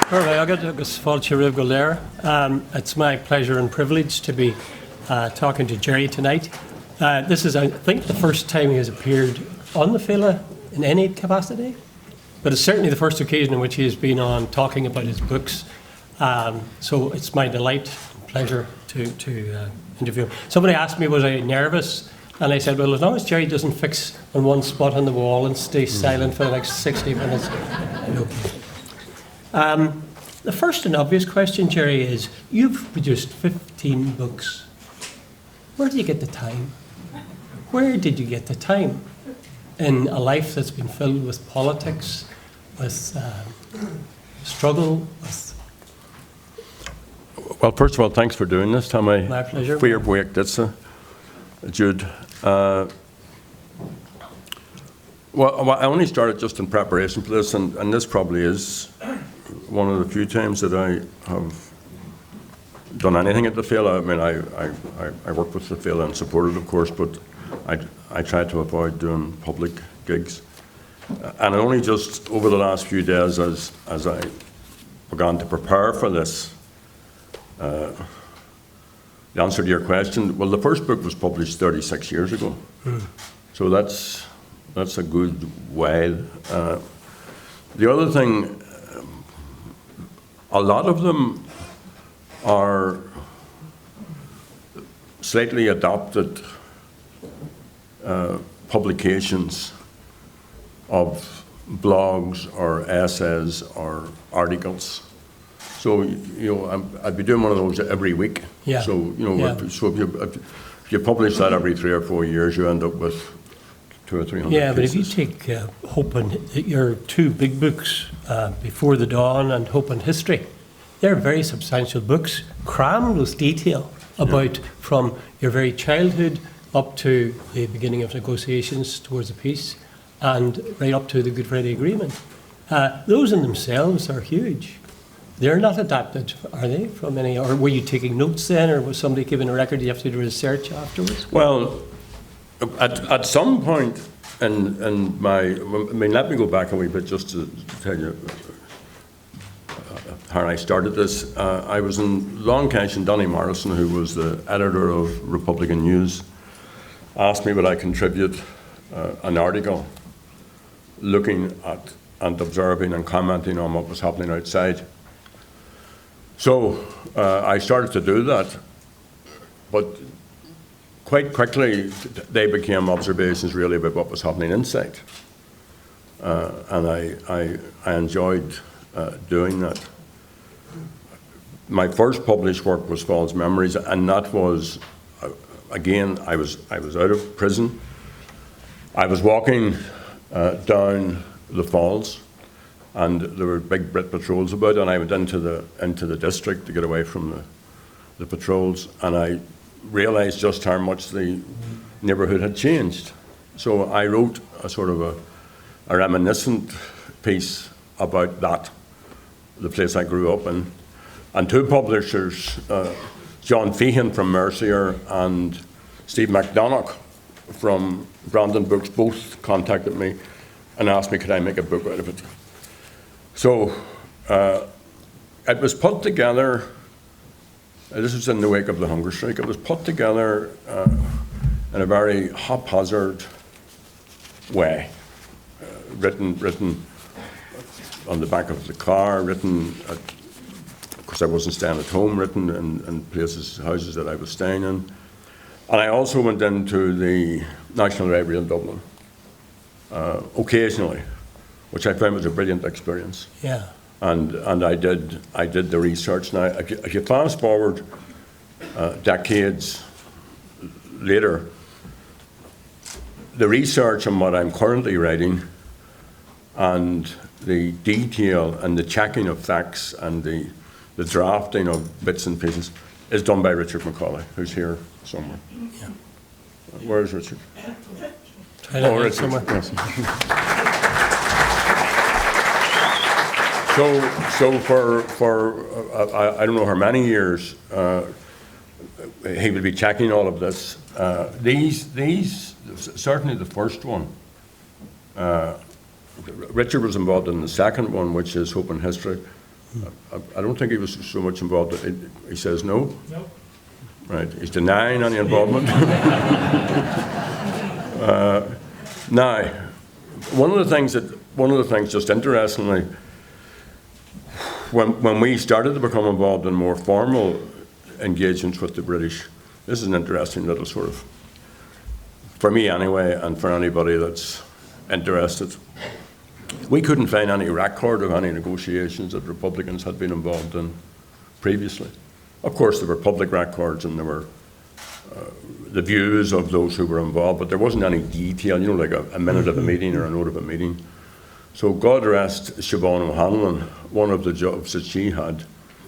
Agus fáilte roimh go léir. It's my pleasure and privilege to be talking to Gerry tonight. This is, I think, the first time he has appeared on the Phobail in any capacity, but it's certainly the first occasion in which he has been on talking about his books. So it's my delight and pleasure to interview him. Somebody asked me, was I nervous? And I said, well, as long as Gerry doesn't fix on one spot on the wall and stay silent for the next 60 minutes, I'm okay. The first and obvious question, Gerry, is you've produced 15 books. Where do you get the time? Where did you get the time in a life that's been filled with politics, with struggle, with... Well, first of all, thanks for doing this, Tommy. My pleasure. For your work, that's Jude. Well, I only started just in preparation for this, and this probably is one of the few times that I have done anything at the Phobail. I mean, I work with the Phobail and support it, of course, but I try to avoid doing public gigs. And only just over the last few days, as I began to prepare for this, the answer to your question, well, the first book was published 36 years ago. So that's a good while. The other thing, a lot of them are slightly adopted publications of blogs or essays or articles. So, you know, I'd be doing one of those every week. Yeah. So, you know, so if you publish that every 3 or 4 years, you end up with 200 or 300 Yeah, but if you pieces. take Hope and your two big books, Before the Dawn and Hope and History, they're very substantial books, crammed with detail about from your very childhood up to the beginning of negotiations towards a peace and right up to the Good Friday Agreement. Those in themselves are huge. They're not adapted, are they, from any, or were you taking notes then, or was somebody giving a record you have to do research afterwards? Well, at some point in my, I mean, let me go back a wee bit just to tell you how I started this. I was in Longcash, and Donny Morrison, who was the editor of Republican News, asked me would I contribute an article looking at and observing and commenting on what was happening outside. So I started to do that, but quite quickly they became observations really about what was happening inside. And I enjoyed doing that. My first published work was False Memories, and that was, again, I was out of prison. I was walking down the falls, and there were big Brit patrols about, and I went into the district to get away from the patrols, and I realised just how much the neighbourhood had changed. So I wrote a sort of a reminiscent piece about that, the place I grew up in. And two publishers, John Féin from Mercier and Steve MacDonagh from Brandon Books, both contacted me and asked me could I make a book out of it. So it was put together, this was in the wake of the hunger strike, it was put together in a very haphazard way, written on the back of the car, written, because I wasn't staying at home, written in places, houses that I was staying in. And I also went into the National Library in Dublin occasionally, which I found was a brilliant experience. Yeah. And I did the research. Now, if you fast forward decades later, the research on what I'm currently writing and the detail and the checking of facts and the drafting of bits and pieces is done by Richard Macaulay, who's here somewhere. Yeah. Where is Richard? Oh, Richard. somewhere. Yes. So for I don't know how many years he will be checking all of this. These certainly the first one. Richard was involved in the second one, which is Hope and History, I don't think he was so much involved. He says no? No. Right, he's denying any involvement. Now, one of the things just interestingly, when we started to become involved in more formal engagements with the British, this is an interesting little sort of, for me anyway, and for anybody that's interested, we couldn't find any record of any negotiations that Republicans had been involved in previously. Of course, there were public records and there were the views of those who were involved, but there wasn't any detail, like a minute of a meeting or a note of a meeting. So God rest Siobhan O'Hanlon, one of the jobs that she had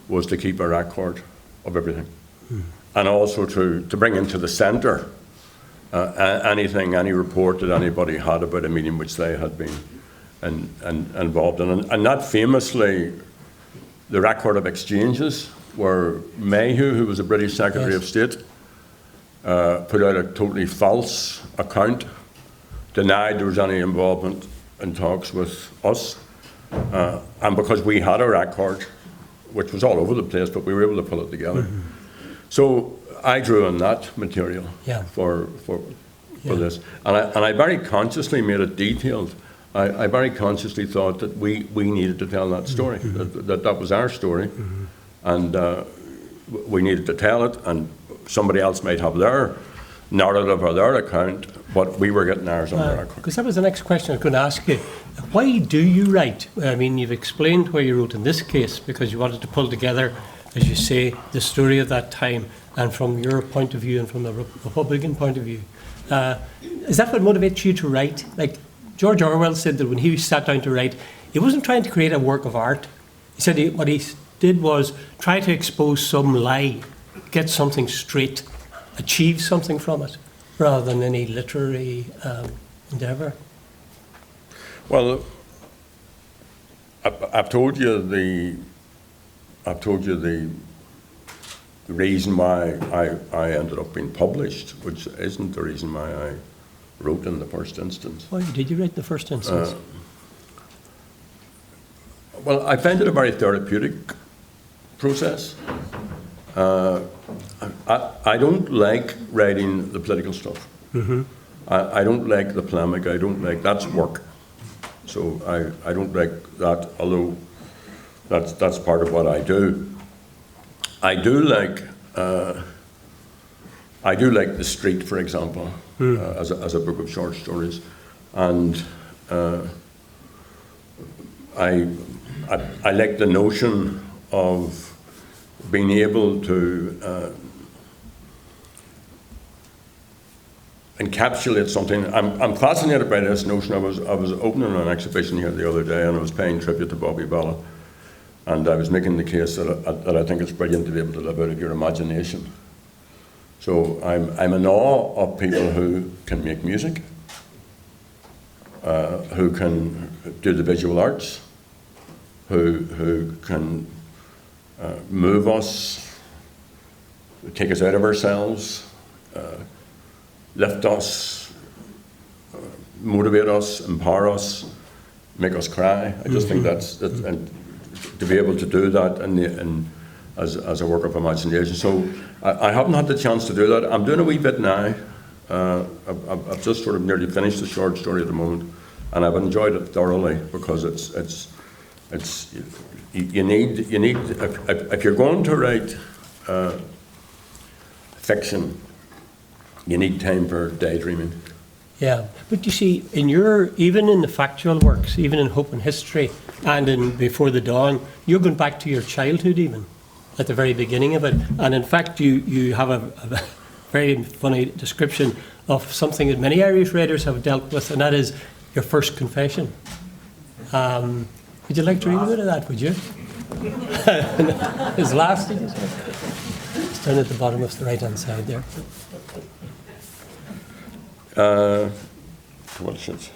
was to keep a record of everything. And also to bring into the centre any report that anybody had about a meeting which they had been involved in. And that famously, the record of exchanges where Mayhew, who was a British Secretary of State, put out a totally false account, denied there was any involvement in talks with us. And because we had a record, which was all over the place, but we were able to pull it together. So I drew on that material for this. And I very consciously made it detailed. I very consciously thought that we needed to tell that story, that was our story. And we needed to tell it, and somebody else might have their narrative or their account, but we were getting ours on the record. Because that was the next question I was going to ask you. Why do you write? I mean, you've explained why you wrote in this case, because you wanted to pull together, as you say, the story of that time, and from your point of view and from the Republican point of view. Is that what motivates you to write? Like George Orwell said that when he sat down to write, he wasn't trying to create a work of art. He said what he did was try to expose some lie, get something straight, achieve something from it, rather than any literary endeavour. Well, I've told you the reason why I ended up being published, which isn't the reason why I wrote in the first instance. Why did you write in the first instance? Well, I found it a very therapeutic process. I don't like writing the political stuff. I don't like the polemic. I don't like, that's work. So I don't like that, although that's part of what I do. I do like The Street, for example, as a book of short stories, and I like the notion of being able to encapsulate something. I'm fascinated by this notion. I was opening an exhibition here the other day, and I was paying tribute to Phobail, and I was making the case that I think it's brilliant to be able to live out of your imagination. So I'm in awe of people who can make music, who can do the visual arts, who can move us, take us out of ourselves, lift us, motivate us, empower us, make us cry. I just think that's and to be able to do that as a work of imagination. So I haven't had the chance to do that. I'm doing a wee bit now. I've just sort of nearly finished the short story at the moment, and I've enjoyed it thoroughly because it's you need if you're going to write fiction, you need time for daydreaming. Yeah, but you see, even in the factual works, even in Hope and History, and in Before the Dawn, you're going back to your childhood even, at the very beginning of it. And in fact, you have a very funny description of something that many Irish writers have dealt with, and that is your first confession. Would you like to read a bit of that, would you? His last, did you say? It's down at the bottom of the right-hand side there. What is it?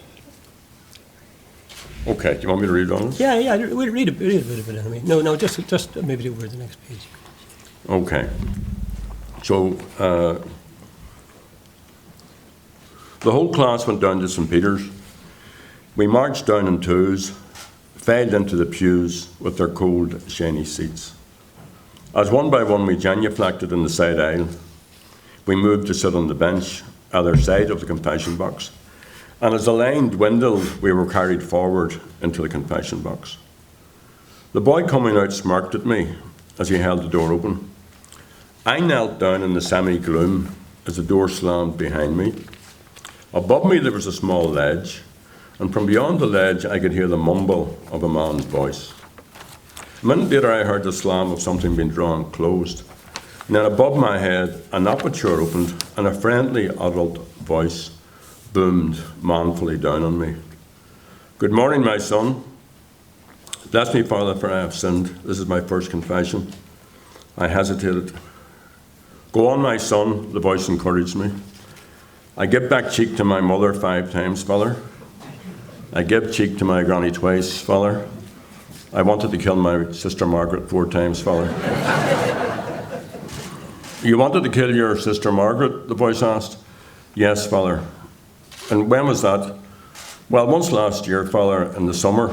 Okay, do you want me to read on? Yeah, we'll read a bit of it anyway. No, just maybe over the next page. Okay. So, the whole class went down to St. Peter's. We marched down in twos, filed into the pews with their cold, shiny seats. As one by one we genuflected in the side aisle, we moved to sit on the bench either side of the confession box, and as the line dwindled, we were carried forward into the confession box. The boy coming out smirked at me as he held the door open. I knelt down in the semi-gloom as the door slammed behind me. Above me there was a small ledge, and from beyond the ledge I could hear the mumble of a man's voice. A minute later I heard the slam of something being drawn closed, and then above my head an aperture opened and a friendly adult voice boomed manfully down on me. "Good morning, my son. Bless me, Father, for I have sinned. This is my first confession." I hesitated. "Go on, my son," the voice encouraged me. "I give back cheek to my mother 5 times, Father. I give cheek to my granny twice, Father. I wanted to kill my sister Margaret 4 times, Father." "You wanted to kill your sister Margaret?" the voice asked. "Yes, Father." "And when was that?" "Well, once last year, Father, in the summer,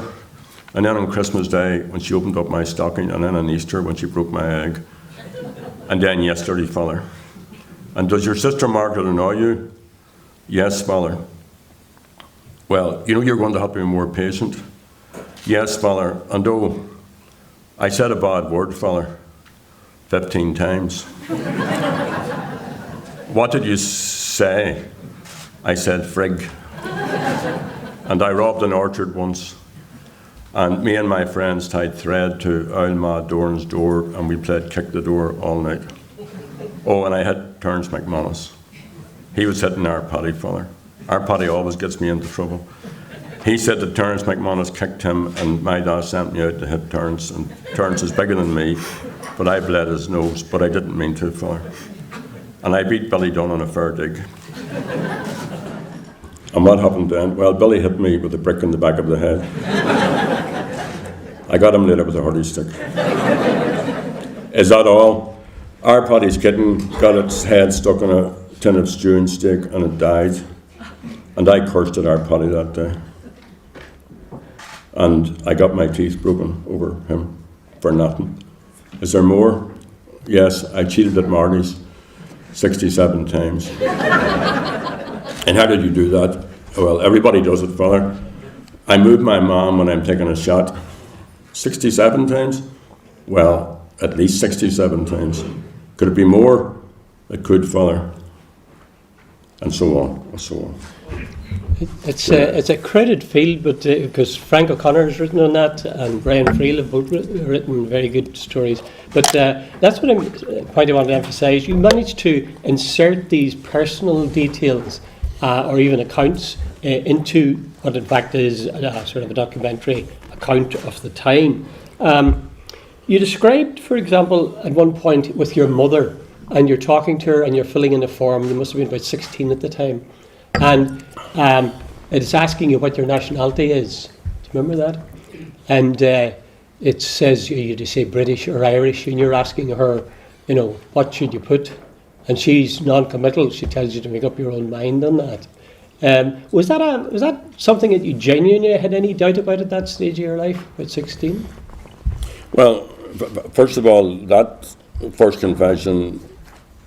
and then on Christmas Day when she opened up my stocking, and then on Easter when she broke my egg, and then yesterday, Father." "And does your sister Margaret annoy you?" "Yes, Father." "Well, you know you're going to have to be more patient." "Yes, Father, and oh, I said a bad word, Father, 15 times." "What did you say?" "I said frig." "And I robbed an orchard once. And me and my friends tied thread to Old Ma Doran's door and we played kick the door all night. Oh, and I hit Terence McManus. He was hitting our Paddy, Father. Our Paddy always gets me into trouble. He said that Terence McManus kicked him and my dad sent me out to hit Terence, and Terence is bigger than me, but I bled his nose, but I didn't mean to, Father. And I beat Billy Dunn on a fair dig. And what happened then? Well, Billy hit me with a brick in the back of the head. I got him later with a hurdy stick. Is that all? Our Paddy's kitten got its head stuck in a tin of stewing steak and it died. And I cursed at our Paddy that day. And I got my teeth broken over him for nothing. Is there more? Yes, I cheated at Marty's 67 times. And how did you do that? Well, everybody does it, Father. I move my mom when I'm taking a shot. 67 times? Well, at least 67 times. Could it be more? It could, Father. And so on, and so on. It's a crowded field, but because Frank O'Connor has written on that, and Brian Friel have both written very good stories. But that's what point I want to emphasise. You managed to insert these personal details or even accounts into what in fact is sort of a documentary account of the time. You described, for example, at one point with your mother, and you're talking to her and you're filling in a form. You must have been about 16 at the time. And it's asking you what your nationality is. Do you remember that? And it says you say British or Irish, and you're asking her, you know, what should you put? And she's non-committal. She tells you to make up your own mind on that. Was that something that you genuinely had any doubt about at that stage of your life, at 16? Well, first of all, that first confession,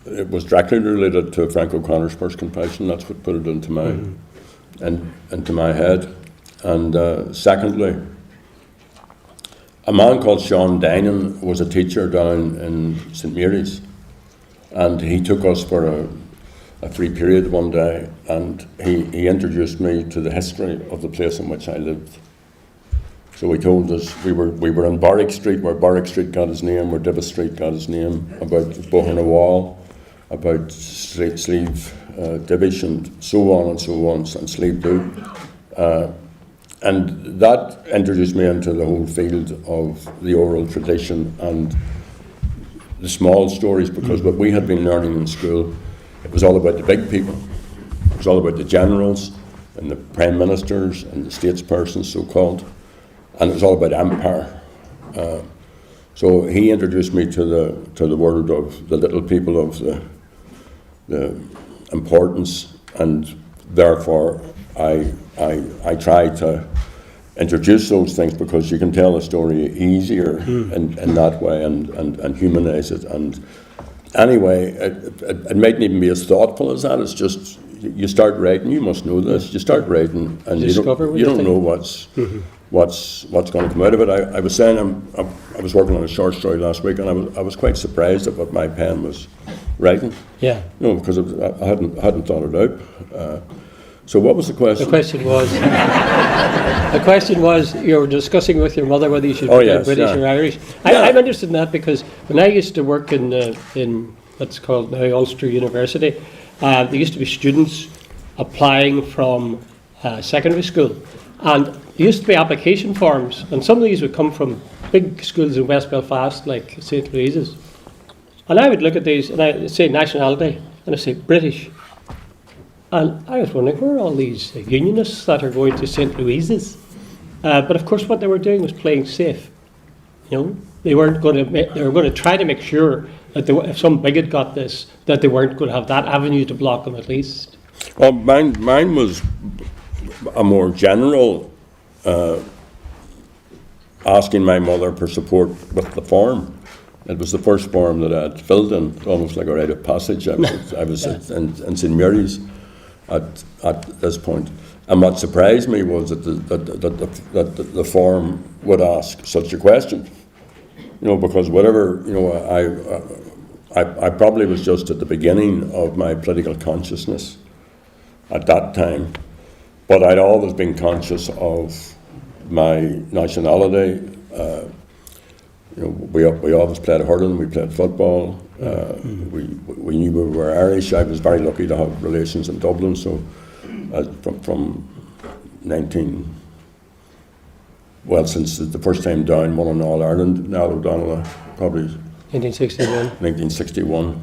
it was directly related to Frank O'Connor's first confession. That's what put it into my into my head. And secondly, a man called Sean Dinan was a teacher down in St Mary's, and he took us for a free period one day, and he introduced me to the history of the place in which I lived. So he told us we were on Barrack Street, where Barrack Street got his name, where Divis Street got his name, about Bohana Wall, about Sleeve Divish, and so on, and Sleeve Do. And that introduced me into the whole field of the oral tradition and the small stories, because what we had been learning in school, it was all about the big people. It was all about the generals and the prime ministers and the statespersons, so-called, and it was all about empire. So he introduced me to the world of the little people, of the importance, and therefore I tried to introduce those things because you can tell a story easier in that way and humanize it. And anyway, it mightn't even be as thoughtful as that. It's just you start writing. You must know this. You start writing, and you don't know what's going to come out of it. I was saying I was working on a short story last week, and I was quite surprised at what my pen was writing. Yeah. Because I hadn't thought it out. So what was the question? The question was you were discussing with your mother whether you should be British or Irish. I'm interested in that because when I used to work in what's called now Ulster University, there used to be students applying from secondary school, and there used to be application forms, and some of these would come from big schools in West Belfast like St Louise's, and I would look at these and I'd say nationality and I'd say British. And I was wondering, where are all these unionists that are going to St Louise's? But of course, what they were doing was playing safe. They weren't going to. They were going to try to make sure that if some bigot got this, that they weren't going to have that avenue to block them at least. Well, mine was a more general asking my mother for support with the form. It was the first form that I'd filled in, almost like a rite of passage. I was in St Mary's at this point. And what surprised me was that the form would ask such a question. Because whatever, I probably was just at the beginning of my political consciousness at that time. But I'd always been conscious of my nationality. We always played hurling, we played football. We knew we were Irish. I was very lucky to have relations in Dublin, so from since the first time down, won in All Ireland, now O'Donnell, probably 1961.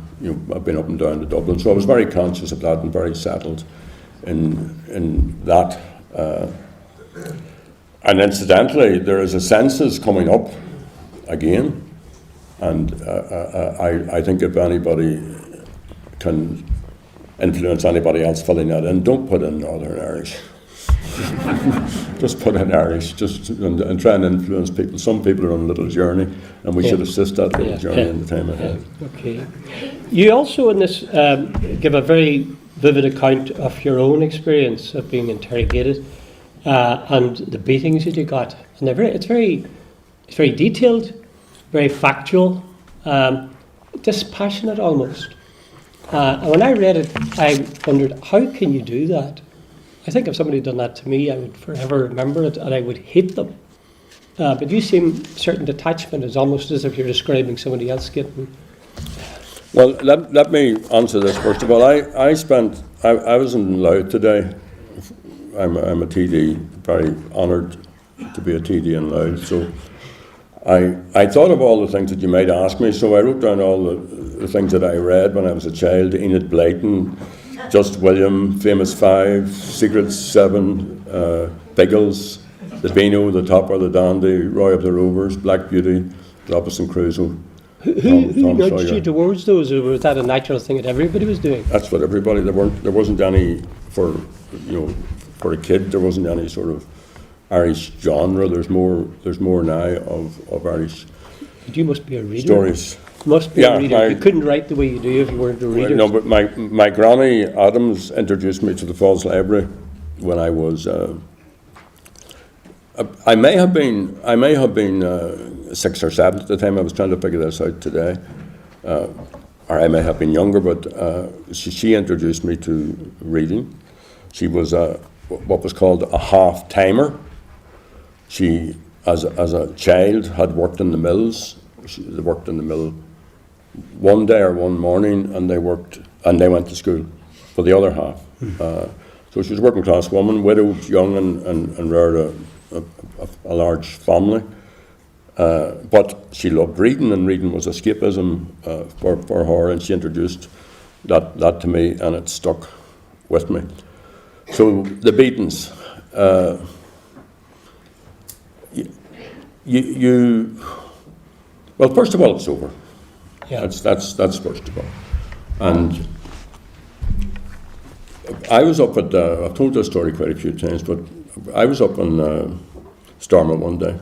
I've been up and down to Dublin, so I was very conscious of that and very settled in that. And incidentally, there is a census coming up again, and I think if anybody can influence anybody else filling that in, don't put in Northern Irish. Just put in Irish, and try and influence people. Some people are on a little journey, and we should assist that little journey in the time ahead. Okay. You also in this give a very vivid account of your own experience of being interrogated and the beatings that you got, and it's very detailed, very factual, dispassionate almost. And when I read it, I wondered, how can you do that? I think if somebody had done that to me, I would forever remember it and I would hate them. But you seem certain detachment is almost as if you're describing somebody else getting... Well, let me answer this first of all. I was in Louth today. I'm a TD, very honoured to be a TD in Louth. So I thought of all the things that you might ask me, so I wrote down all the things that I read when I was a child: Enid Blyton, Just William, Famous Five, Secret Seven, Biggles, The Beano, The Topper, The Dandy, Roy of the Rovers, Black Beauty, Robinson Crusoe. Who nudged you towards those, or was that a natural thing that everybody was doing? That's what everybody. There wasn't any for a kid. There wasn't any sort of Irish genre. There's more now of Irish. But you must be a reader. Stories. Must be a reader. You couldn't write the way you do if you weren't a reader. No, but my granny Adams introduced me to the Falls Library when I was. I may have been 6 or 7 at the time. I was trying to figure this out today, or I may have been younger. But she introduced me to reading. She was what was called a half-timer. She, as a child, had worked in the mills. They worked in the mill one day or one morning, and they went to school for the other half. So she was a working class woman, widowed, young, and reared a large family. But she loved reading, and reading was escapism for her, and she introduced that to me, and it stuck with me. So the beatings. Well, first of all, it's over. Yeah. That's first of all. And I was up at, I've told this story quite a few times, but I was up in Stormont one day.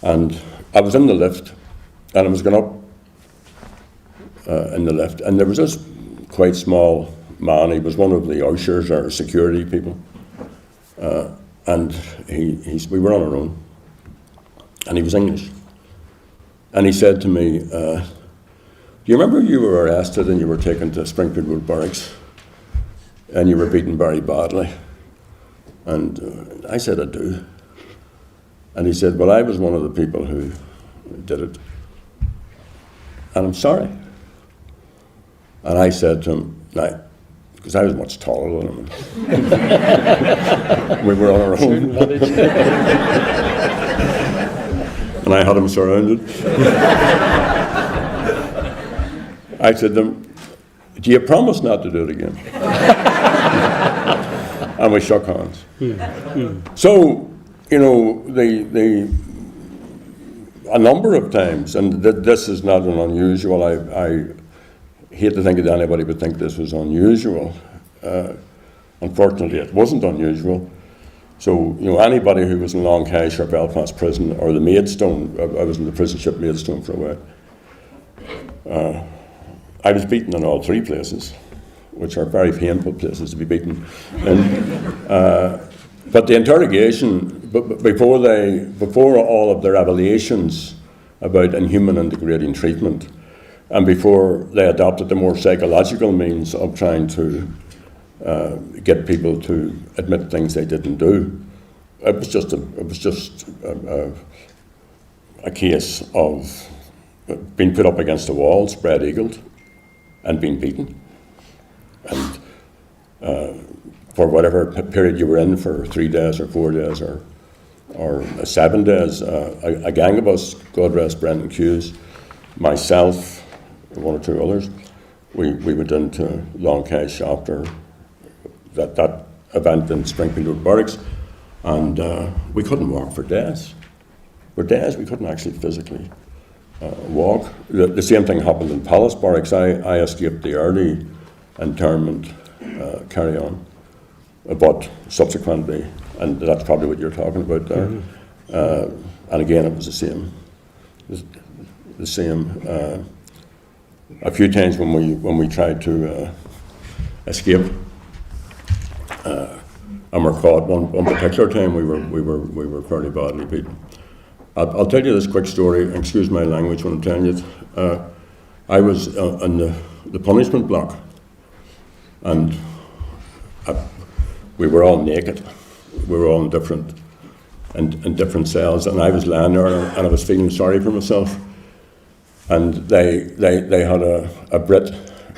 And I was in the lift, and I was going up in the lift, and there was this quite small man. He was one of the ushers or security people, and we were on our own, and he was English. And he said to me, do you remember you were arrested and you were taken to Springfield Road Barracks and you were beaten very badly? And I said, I do. And he said, well, I was one of the people who did it, and I'm sorry. And I said to him, now, because I was much taller than him, we were on our own, and I had him surrounded. I said to him, do you promise not to do it again? And we shook hands. So, you know, a number of times, and this is not an unusual, I hate to think that anybody would think this was unusual. Unfortunately, it wasn't unusual. So, you know, anybody who was in Long Cash or Belfast Prison or the Maidstone, I was in the prison ship Maidstone for a while, I was beaten in all three places, which are very painful places to be beaten. But the interrogation, before all of the revelations about inhuman and degrading treatment, and before they adopted the more psychological means of trying to get people to admit things they didn't do, it was just a case of being put up against a wall, spread-eagled, and being beaten. And for whatever period you were in, for 3 days or 4 days or 7 days, a gang of us, God rest Brendan Hughes, myself, one or two others, we went into Long Cash after that event in Springfield Road Barracks, and we couldn't walk for days. For days we couldn't actually physically walk. The same thing happened in Palace Barracks. I escaped the early internment carry on, but subsequently, and that's probably what you're talking about there, and again it was the same. A few times when we tried to escape and were caught, one particular time we were fairly badly beaten. I'll tell you this quick story. Excuse my language when I'm telling you it. I was in the punishment block, and we were all naked. We were all in different cells, and I was lying there, and I was feeling sorry for myself. And they had a Brit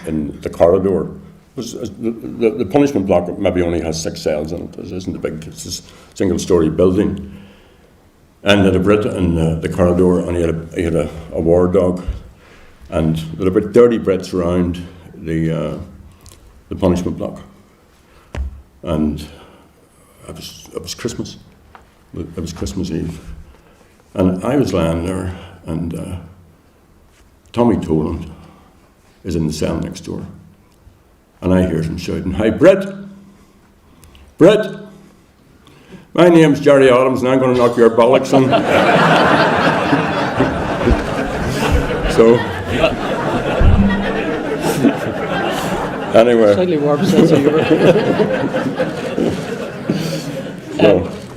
in the corridor. The punishment block maybe only has 6 cells in it. It isn't a big, it's a single-story building. And had a Brit in the corridor, and he had a war dog. And there were about 30 Brits around the punishment block. And it was Christmas. It was Christmas Eve. And I was lying there, and Tommy Toland is in the cell next door. And I hear him shouting, "Hi, Brit! Brit! My name's Gerry Adams, and I'm going to knock your bollocks in." So, anyway. Slightly warped sense of humor.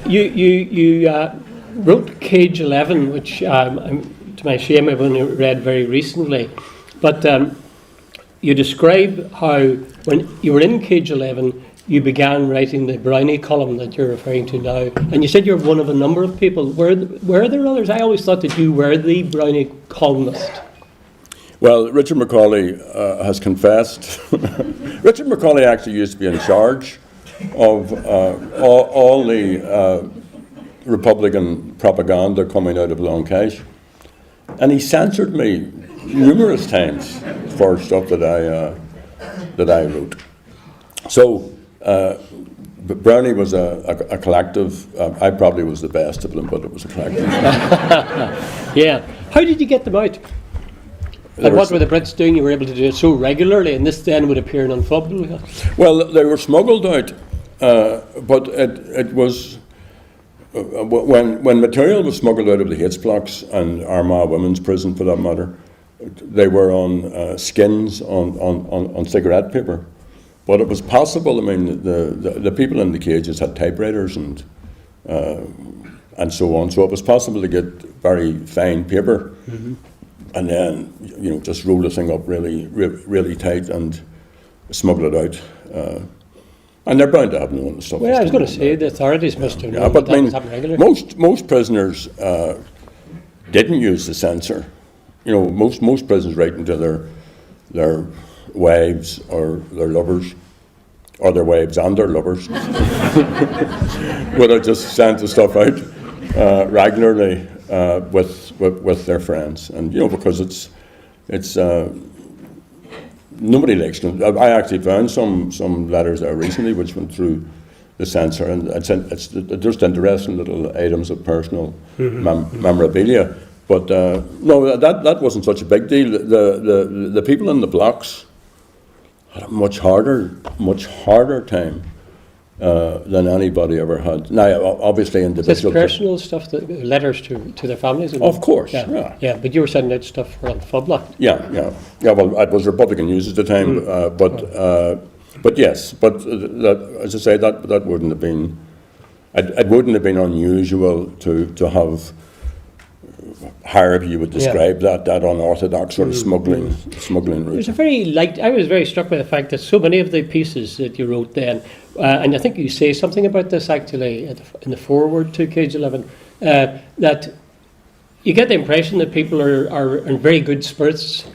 You wrote Cage 11, which, to my shame, I've only read very recently. But you describe how, when you were in Cage 11, you began writing the Brownie column that you're referring to now. And you said you're one of a number of people. Were there others? I always thought that you were the Brownie columnist. Well, Richard Macaulay has confessed. Richard Macaulay actually used to be in charge of all the Republican propaganda coming out of Long Cash. And he censored me numerous times for stuff that I wrote. So Brownie was a collective. I probably was the best of them, but it was a collective. Yeah. How did you get them out? And what were the Brits doing? You were able to do it so regularly, and this then would appear in Phobail. Well, they were smuggled out, but it was when material was smuggled out of the H blocks and Armagh Women's Prison, for that matter, they were on skins on cigarette paper. But it was possible. I mean, the people in the cages had typewriters and so on. So it was possible to get very fine paper, and then just roll the thing up really tight and smuggle it out. And they're bound to have known the stuff. Well, I was going to say the authorities must have known. Yeah, but that was happening regularly. most prisoners didn't use the censor. Most prisoners writing to their wives or their lovers, or their wives and their lovers, would have just sent the stuff out regularly with their friends, and because it's nobody likes them. I actually found some letters there recently which went through the censor, and it's just interesting little items of personal memorabilia. But no, that wasn't such a big deal. The people in the blocks had a much harder time than anybody ever had. Now, obviously, individual. This personal stuff, letters to their families. Of course, yeah. But you were sending out stuff around Phobail. Yeah. Well, it was Republican news at the time, but yes, as I say, that wouldn't have been. It wouldn't have been unusual to have, however you would describe that unorthodox sort of smuggling route. It was a very light. I was very struck by the fact that so many of the pieces that you wrote then, and I think you say something about this actually in the foreword to Cage 11, that you get the impression that people are in very good spirits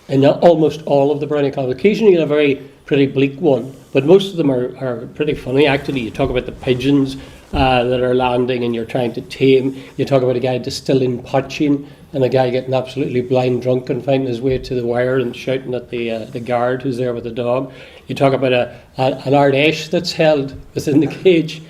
in almost all of the Brownie columns. Occasionally you have a very pretty bleak one, but most of them are pretty funny actually. You talk about the pigeons that are landing and you're trying to tame. You talk about a guy distilling poaching and a guy getting absolutely blind drunk and finding his way to the wire and shouting at the guard who's there with the dog. You talk about an Ardèche that's held within the cage.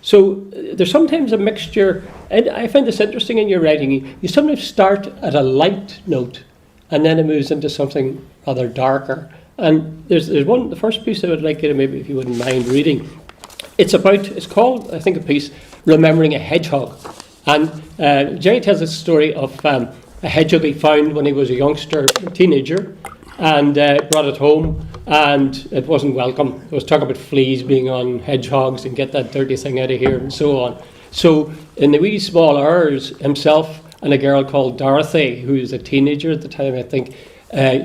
So there's sometimes a mixture, and I find this interesting in your writing. You sometimes start at a light note and then it moves into something rather darker. And there's one, the first piece I would like you to, maybe if you wouldn't mind reading. It's called, I think, a piece, Remembering a Hedgehog. And Gerry tells a story of a hedgehog he found when he was a youngster, a teenager, and brought it home, and it wasn't welcome. It was talk about fleas being on hedgehogs and get that dirty thing out of here and so on. So in the wee small hours, himself and a girl called Dorothy, who was a teenager at the time, I think,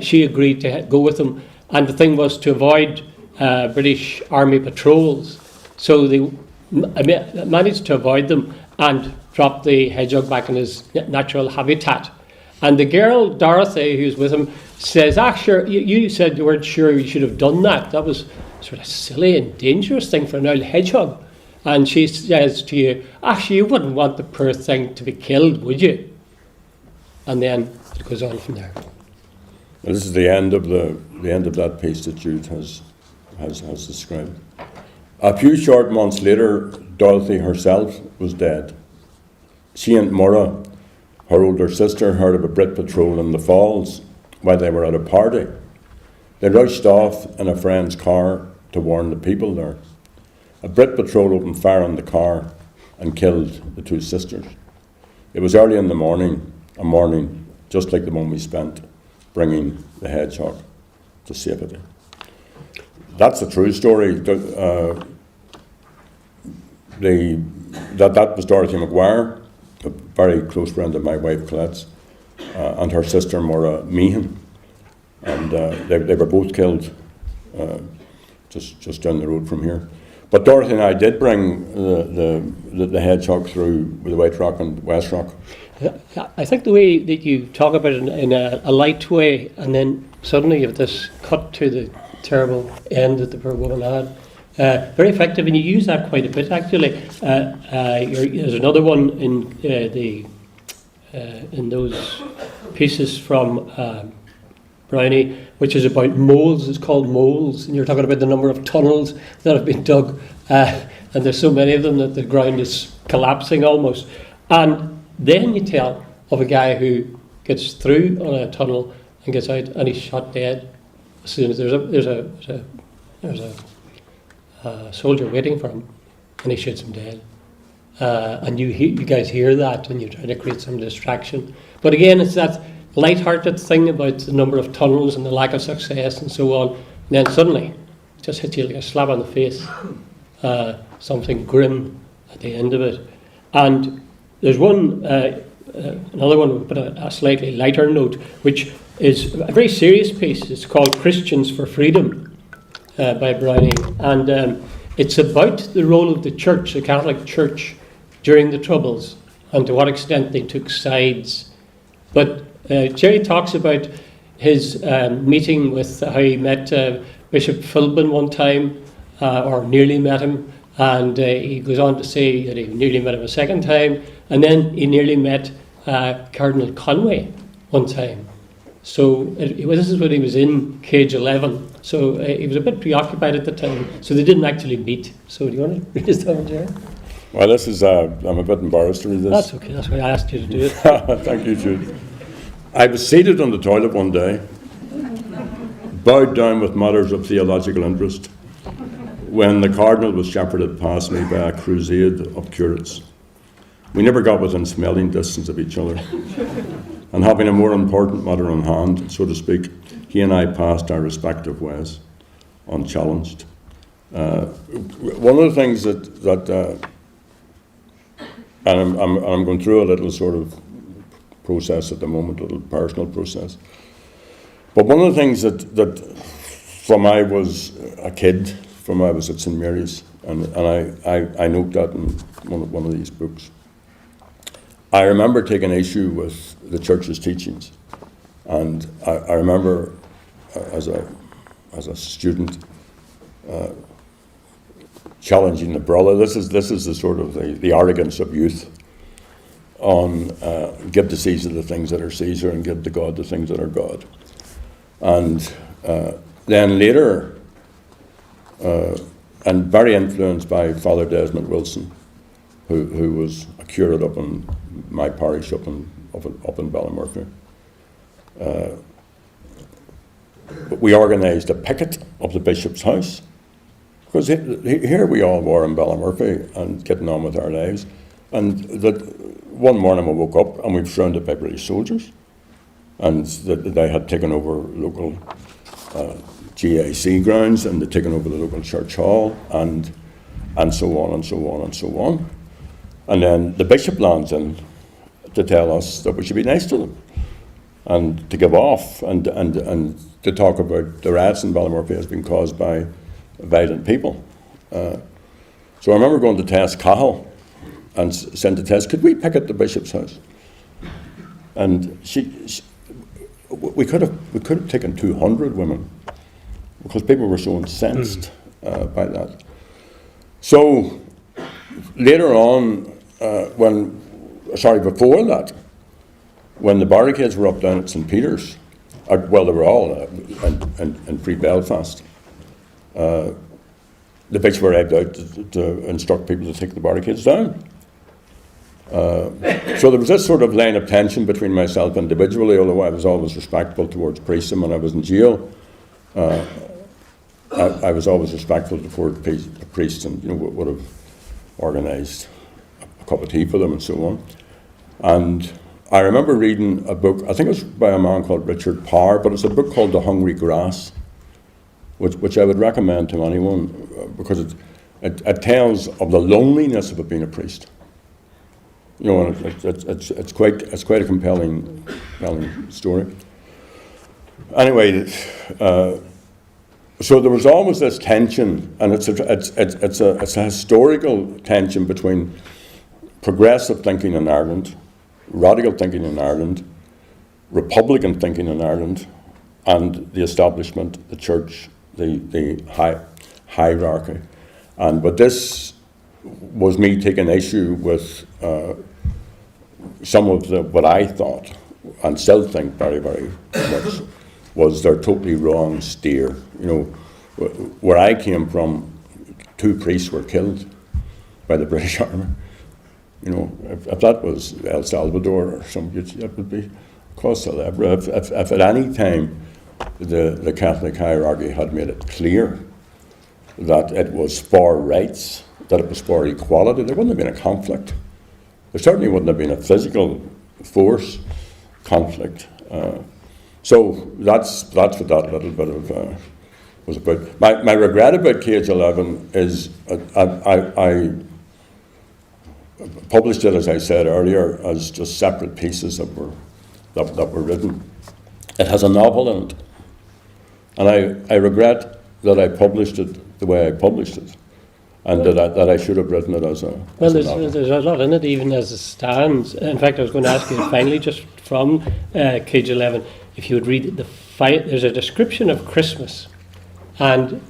she agreed to go with him. And the thing was to avoid British Army patrols. So they managed to avoid them and drop the hedgehog back in his natural habitat. And the girl, Dorothy, who's with him, says, sure, you said you weren't sure you should have done that. That was sort of silly and dangerous thing for an old hedgehog. And she says to you, actually, you wouldn't want the poor thing to be killed, would you? And then it goes on from there. Well, this is the end of that piece that Jude has described. A few short months later, Dorothy herself was dead. She and Murrah, her older sister, heard of a Brit patrol in the Falls while they were at a party. They rushed off in a friend's car to warn the people there. A Brit patrol opened fire on the car and killed the two sisters. It was early in the morning, a morning just like the one we spent bringing the hedgehog to safety. That's a true story. That was Dorothy McGuire, a very close friend of my wife Colette's, and her sister Murrah Meehan, and they were both killed just down the road from here. But Dorothy and I did bring the hedgehog through with the White Rock and West Rock. I think the way that you talk about it in a light way, and then suddenly you have this cut to the terrible end that the poor woman had. Very effective, and you use that quite a bit actually. There's another one in those pieces from Brownie, which is about moles. It's called Moles, and you're talking about the number of tunnels that have been dug, and there's so many of them that the ground is collapsing almost. And then you tell of a guy who gets through on a tunnel and gets out, and he's shot dead as soon as there's a soldier waiting for him, and he shoots him dead. and you guys hear that, and you try to create some distraction. But again, it's that light-hearted thing about the number of tunnels and the lack of success and so on. And then suddenly, it just hits you like a slap on the face. Something grim at the end of it. And there's another one, but a slightly lighter note, which is a very serious piece. It's called Christians for Freedom by Browning. And it's about the role of the church, the Catholic Church, during the Troubles, and to what extent they took sides. But Gerry talks about his meeting with how he met Bishop Philbin one time, or nearly met him, and he goes on to say that he nearly met him a second time, and then he nearly met Cardinal Conway one time. So this is when he was in Cage 11, so he was a bit preoccupied at the time, so they didn't actually meet. So do you want to read this down, Gerry? Well, this is, I'm a bit embarrassed to read this. That's okay, that's why I asked you to do it. Thank you, Jude. I was seated on the toilet one day, bowed down with matters of theological interest, when the Cardinal was shepherded past me by a crusade of curates. We never got within smelling distance of each other, and having a more important matter on hand, so to speak, he and I passed our respective ways, unchallenged. One of the things that and I'm going through a little sort of process at the moment, a little personal process. But one of the things that from I was a kid, from I was at St Mary's, and I note that in one of these books, I remember taking issue with the church's teachings. And I remember as a student challenging the brother. This is the sort of the arrogance of youth on give to Caesar the things that are Caesar and give to God the things that are God. And then later, and very influenced by Father Desmond Wilson, who was a curate up in my parish up in Ballymurphy. We organised a picket of the bishop's house. Because here we all were in Ballymurphy and getting on with our lives. And that one morning we woke up and we were surrounded by British soldiers. And they had taken over local GAC grounds, and they'd taken over the local church hall, and so on and so on and so on. And then the bishop lands in to tell us that we should be nice to them and to give off and to talk about the riots in Ballymurphy has been caused by violent people. So I remember going to Tess Cahill and saying to Tess, could we picket the bishop's house? And we could have taken 200 women because people were so incensed by that. So later on, before that, when the barricades were up down at St Peter's, they were all in Free Belfast. The bishop were arrived out to instruct people to take the barricades down. So there was this sort of line of tension between myself individually, although I was always respectful towards priests, and when I was in jail, I was always respectful towards priests, and would have organised a cup of tea for them and so on. And I remember reading a book, I think it was by a man called Richard Parr, but it's a book called The Hungry Grass, which I would recommend to anyone because it tells of the loneliness of it being a priest. And it's quite a compelling story. Anyway, so there was always this tension, and it's a historical tension between progressive thinking in Ireland, radical thinking in Ireland, Republican thinking in Ireland, and the establishment, the church, the hierarchy. But this was me taking issue with some of what I thought, and still think very, very much, was their totally wrong steer. Where I came from, 2 priests were killed by the British Army. If that was El Salvador or something, it would be cause célèbre. If at any time the Catholic hierarchy had made it clear that it was for rights that it was for equality, there wouldn't have been a conflict. There certainly wouldn't have been a physical force conflict. So that's what that little bit of was about. My regret about Cage 11 is I published it, as I said earlier, as just separate pieces that were written. It has a novel in it, and I regret that I published it the way I published it, and that I should have written it as a novel. There's a lot in it, even as it stands. In fact, I was going to ask you finally, just from Cage 11, if you would read there's a description of Christmas, and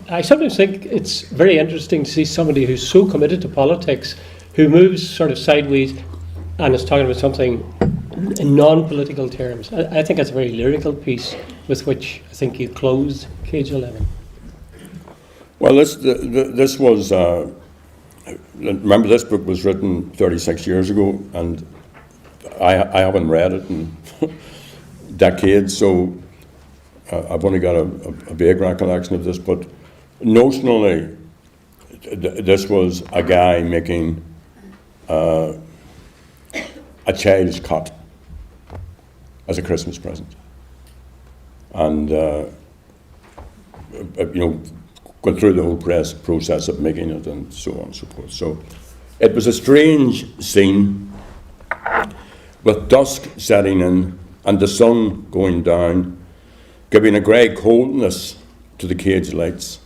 I sometimes think it's very interesting to see somebody who's so committed to politics, who moves sort of sideways and is talking about something in non-political terms. I think that's a very lyrical piece with which I think you closed Cage 11. Well, this was, remember this book was written 36 years ago, and I haven't read it in decades, so I've only got a vague recollection of this, but notionally, this was a guy making a child's cot as a Christmas present, and going through the whole process of making it and so on and so forth. So it was a strange scene with dusk setting in and the sun going down, giving a grey coldness to the cage lights.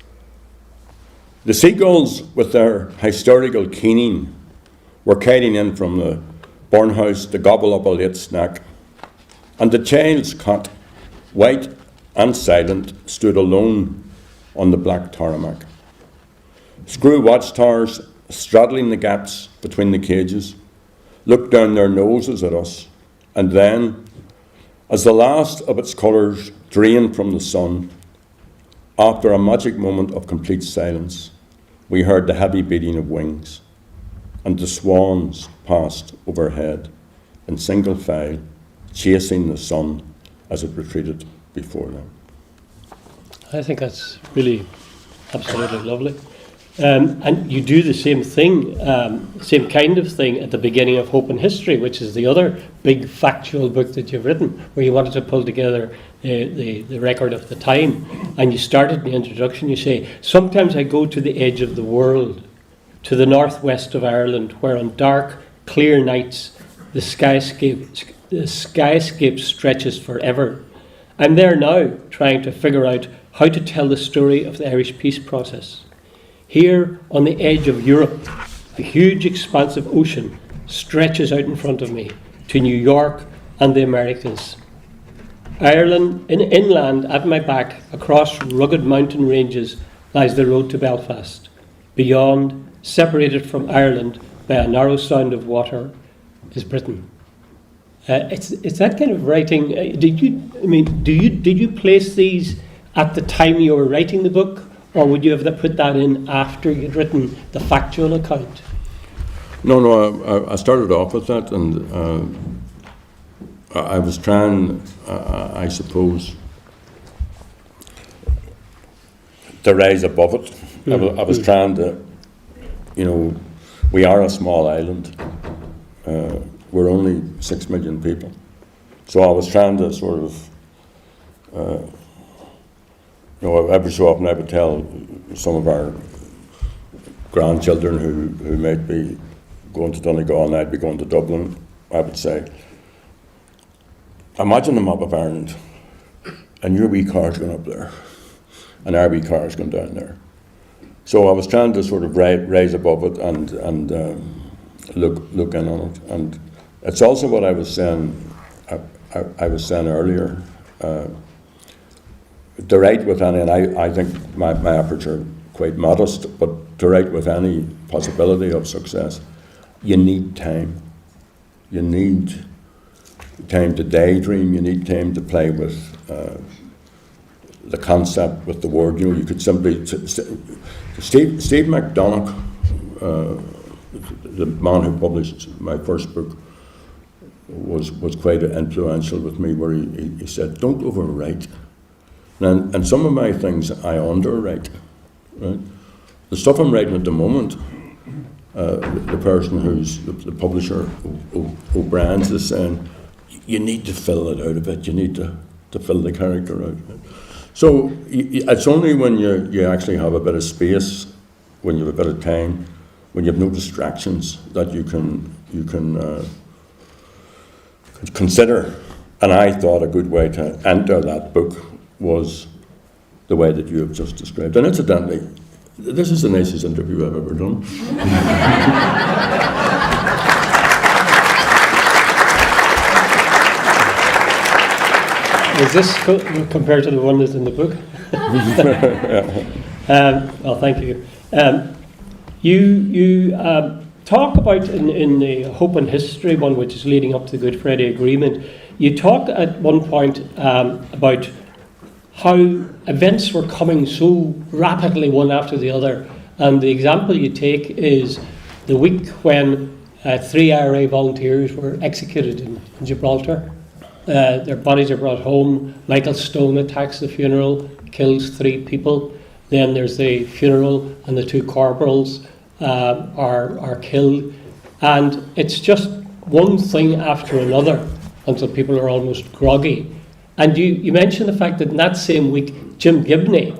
The seagulls, with their hysterical keening, were kiting in from the burn house to gobble up a late snack, and the child's cot, white and silent, stood alone on the black tarmac. Screw watchtowers, straddling the gaps between the cages, looked down their noses at us, and then, as the last of its colours drained from the sun, after a magic moment of complete silence, we heard the heavy beating of wings, and the swans passed overhead in single file, chasing the sun as it retreated before them. I think that's really absolutely lovely. And you do the same thing, same kind of thing at the beginning of Hope and History, which is the other big factual book that you've written, where you wanted to pull together the record of the time. And you started in the introduction, you say, "Sometimes I go to the edge of the world, to the northwest of Ireland, where on dark, clear nights the skyscape stretches forever. I'm there now, trying to figure out how to tell the story of the Irish peace process. Here, on the edge of Europe, a huge expanse of ocean stretches out in front of me to New York and the Americas. Ireland, inland at my back, across rugged mountain ranges, lies the road to Belfast. Beyond, separated from Ireland by a narrow sound of water, is Britain." It's that kind of writing. Did you place these at the time you were writing the book, or would you have put that in after you'd written the factual account? No, I started off with that, and I was trying, I suppose, to rise above it. I was trying to, we are a small island. We're only 6 million people. So I was trying to sort of, every so often I would tell some of our grandchildren who might be going to Donegal and I'd be going to Dublin, I would say, imagine the map of Ireland and your wee car's going up there and our wee car's going down there. So I was trying to sort of rise above it and look in on it. And it's also what I was saying. I was saying earlier. To write with any, and I think my efforts are quite modest, but to write with any possibility of success, you need time. You need time to daydream. You need time to play with the concept, with the word. You could simply Steve MacDonagh, the man who published my first book, was quite influential with me, where he said, "Don't overwrite." And some of my things I underwrite. Right? the stuff I'm writing at the moment, the person who's the publisher, O'Brien's, is saying, you need to fill it out of it. You need to fill the character out of it. So it's only when you actually have a bit of space, when you have a bit of time, when you have no distractions, that you can consider. And I thought a good way to enter that book was the way that you have just described. And incidentally, this is the nicest interview I've ever done. Is this compared to the one that's in the book? Well, thank you. You talk about in the Hope and History one, which is leading up to the Good Friday Agreement, you talk at one point about how events were coming so rapidly one after the other. And the example you take is the week when 3 IRA volunteers were executed in Gibraltar. Their bodies are brought home. Michael Stone attacks the funeral, kills 3 people. Then there's the funeral and the 2 corporals are killed. And it's just one thing after another until people are almost groggy. And you mentioned the fact that in that same week, Jim Gibney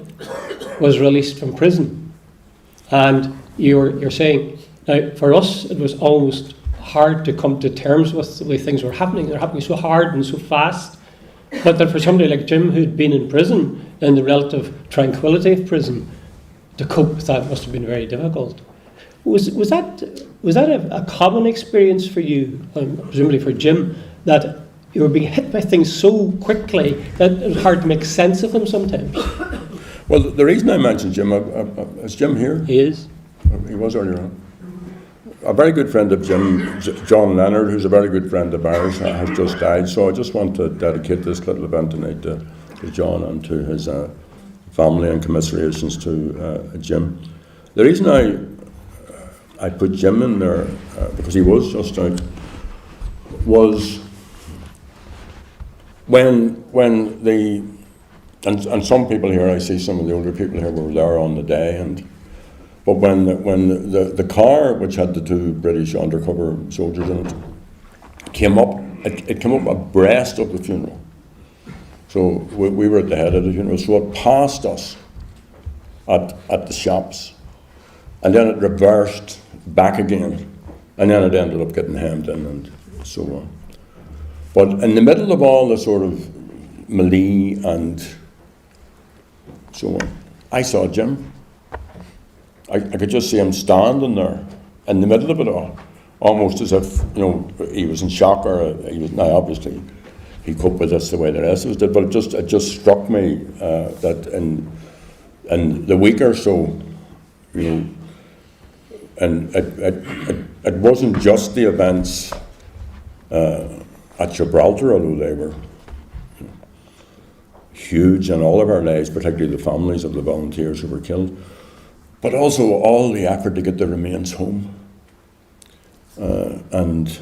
was released from prison. And you're saying, now for us, it was almost hard to come to terms with the way things were happening. They're happening so hard and so fast. But that for somebody like Jim, who'd been in prison, in the relative tranquility of prison, to cope with that must have been very difficult. Was that a common experience for you, presumably for Jim, that you were being hit by things so quickly that it was hard to make sense of them sometimes? Well, the reason I mentioned Jim, is Jim here? He is. He was earlier on. A very good friend of Jim, John Leonard, who's a very good friend of ours, has just died. So I just want to dedicate this little event tonight to John and to his family, and commiserations to Jim. The reason I put Jim in there, because he was just out, was when the, and some people here, I see some of the older people here were there on the day, but when the car, which had the 2 British undercover soldiers in it, came up, it came up abreast of the funeral. So we were at the head of the funeral, so it passed us at the shops, and then it reversed back again, and then it ended up getting hemmed in and so on. But in the middle of all the sort of melee and so on, I saw Jim. I could just see him standing there in the middle of it all, almost as if, he was in shock, or he was, now obviously he coped with this the way the rest of us did, but it just struck me that in the week or so, and it wasn't just the events at Gibraltar, although they were huge in all of our lives, particularly the families of the volunteers who were killed, but also all the effort to get the remains home. And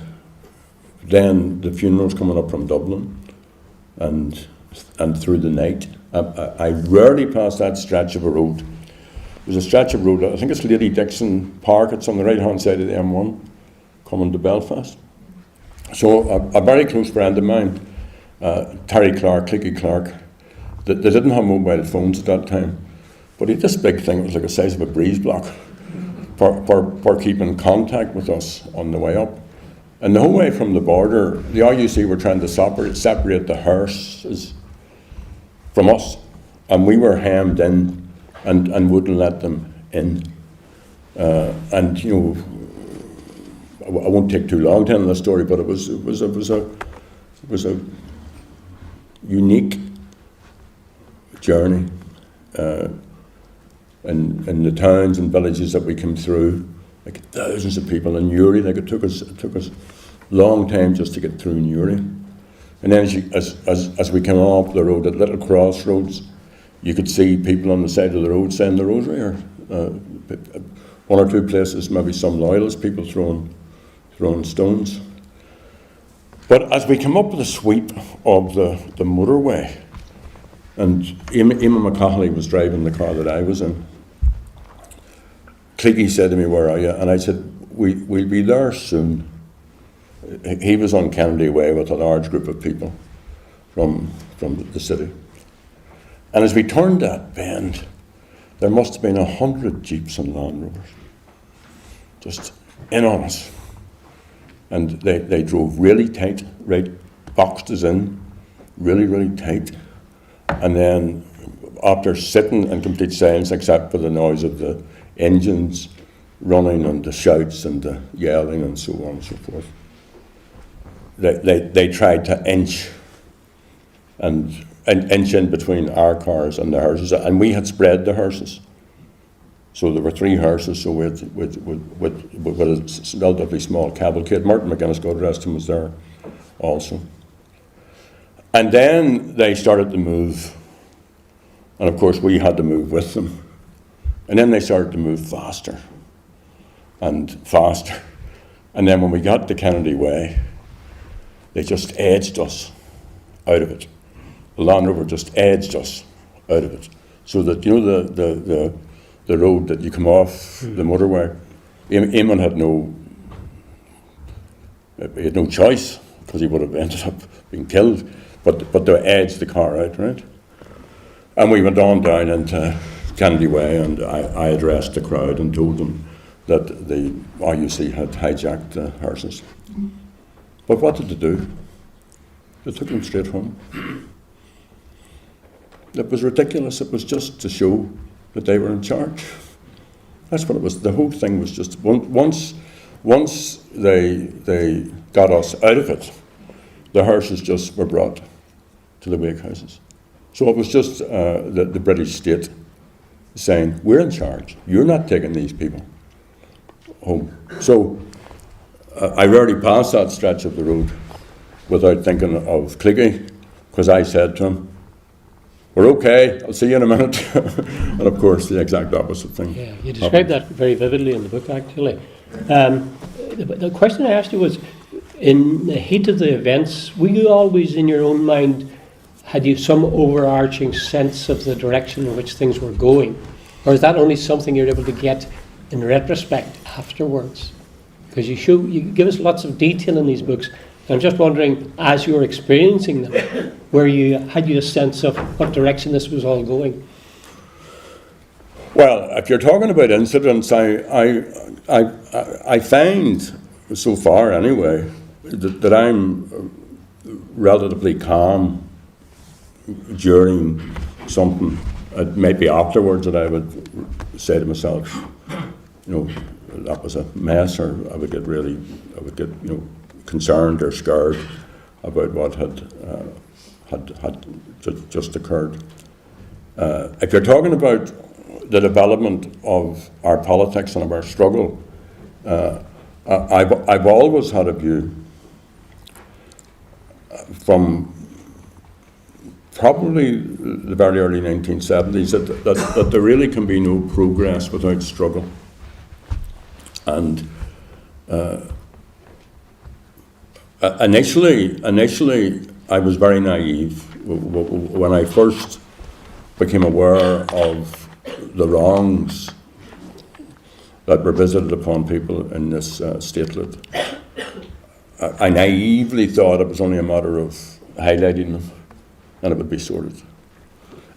then the funerals coming up from Dublin, and through the night. I rarely pass that stretch of a road. There's a stretch of road, I think it's Lady Dixon Park, it's on the right-hand side of the M1, coming to Belfast. So a very close friend of mine, Terry Clark, Clicky Clark, they didn't have mobile phones at that time, but he had this big thing, it was like the size of a breeze block, for keeping contact with us on the way up. And the whole way from the border, the RUC were trying to separate the hearses from us, and we were hemmed in and wouldn't let them in. And I won't take too long telling the story, but it was a unique journey in the towns and villages that we came through, like thousands of people in Newry. Like it took us a long time just to get through Newry. And then as we came off the road at little crossroads, you could see people on the side of the road saying the rosary, or 1 or 2 places, maybe some loyalist people throwing stones. But as we came up the sweep of the motorway, and Eamon McCauley was driving the car that I was in, Clicky said to me, "Where are you?" And I said, we'll be there soon. He was on Kennedy Way with a large group of people from the city. And as we turned that bend, there must have been 100 Jeeps and Land Rovers just in on us. And they drove really tight, right, boxed us in, really, really tight. And then after sitting in complete silence, except for the noise of the engines running and the shouts and the yelling and so on and so forth, they tried to inch in between our cars and the hearses, and we had spread the hearses. So there were 3 hearses, so with a relatively small cavalcade. Martin McGuinness, God rest him, was there also. And then they started to move, and of course we had to move with them. And then they started to move faster and faster. And then when we got to Kennedy Way, they just edged us out of it. The Land Rover just edged us out of it. So that, you know, the road that you come off the motorway, Eamon had no choice, because he would have ended up being killed, but they edged the car out, right? And we went on down into Kennedy Way, and I addressed the crowd and told them that the RUC had hijacked the hearses. But what did they do? They took them straight home. It was ridiculous. It was just to show that they were in charge. That's what it was. The whole thing was just, once they got us out of it, the hearses just were brought to the wake houses. So it was just the British state saying, we're in charge. You're not taking these people home. So I rarely pass that stretch of the road without thinking of Clicky, because I said to him, we're okay, I'll see you in a minute. And of course, the exact opposite thing. Yeah, you described that very vividly in the book, actually. The question I asked you was, in the heat of the events, were you always, in your own mind, had you some overarching sense of the direction in which things were going? Or is that only something you're able to get in retrospect afterwards? Because you give us lots of detail in these books. I'm just wondering, as you were experiencing them, had you a sense of what direction this was all going? Well, if you're talking about incidents, I find, so far anyway, that I'm relatively calm during something. It might be afterwards that I would say to myself, you know, that was a mess, or I would get, you know, concerned or scared about what had just occurred. If you're talking about the development of our politics and of our struggle, I've always had a view from probably the very early 1970s that there really can be no progress without struggle. And initially, I was very naive when I first became aware of the wrongs that were visited upon people in this statelet. I naively thought it was only a matter of highlighting them, and it would be sorted.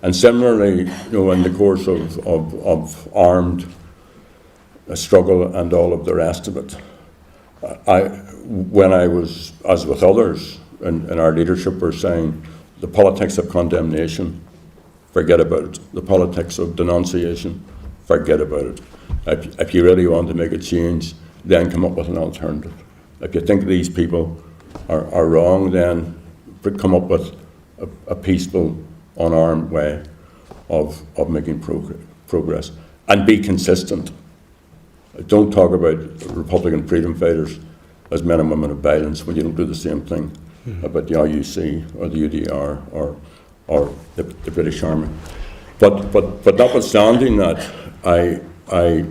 And similarly, you know, in the course of armed struggle and all of the rest of it, when I was, as with others in our leadership, were saying the politics of condemnation, forget about it. The politics of denunciation, forget about it. If you really want to make a change, then come up with an alternative. If you think these people are wrong, then come up with a peaceful, unarmed way of making progress. And be consistent. Don't talk about Republican freedom fighters as men and women of violence when you don't do the same thing about the RUC or the UDR or the British Army. But notwithstanding that, I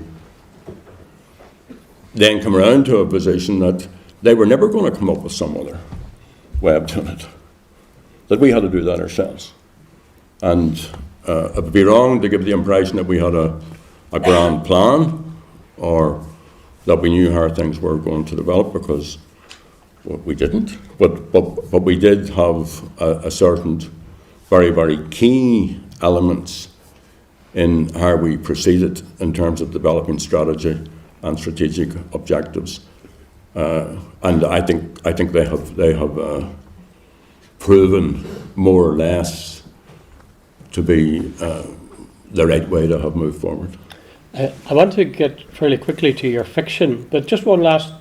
then come around to a position that they were never going to come up with some other way of doing it, that we had to do that ourselves. And it would be wrong to give the impression that we had a grand plan or that we knew how things were going to develop, because we didn't. But we did have a certain very, very key elements in how we proceeded in terms of developing strategy and strategic objectives. And I think they have proven more or less to be the right way to have moved forward. I want to get fairly quickly to your fiction, but just one last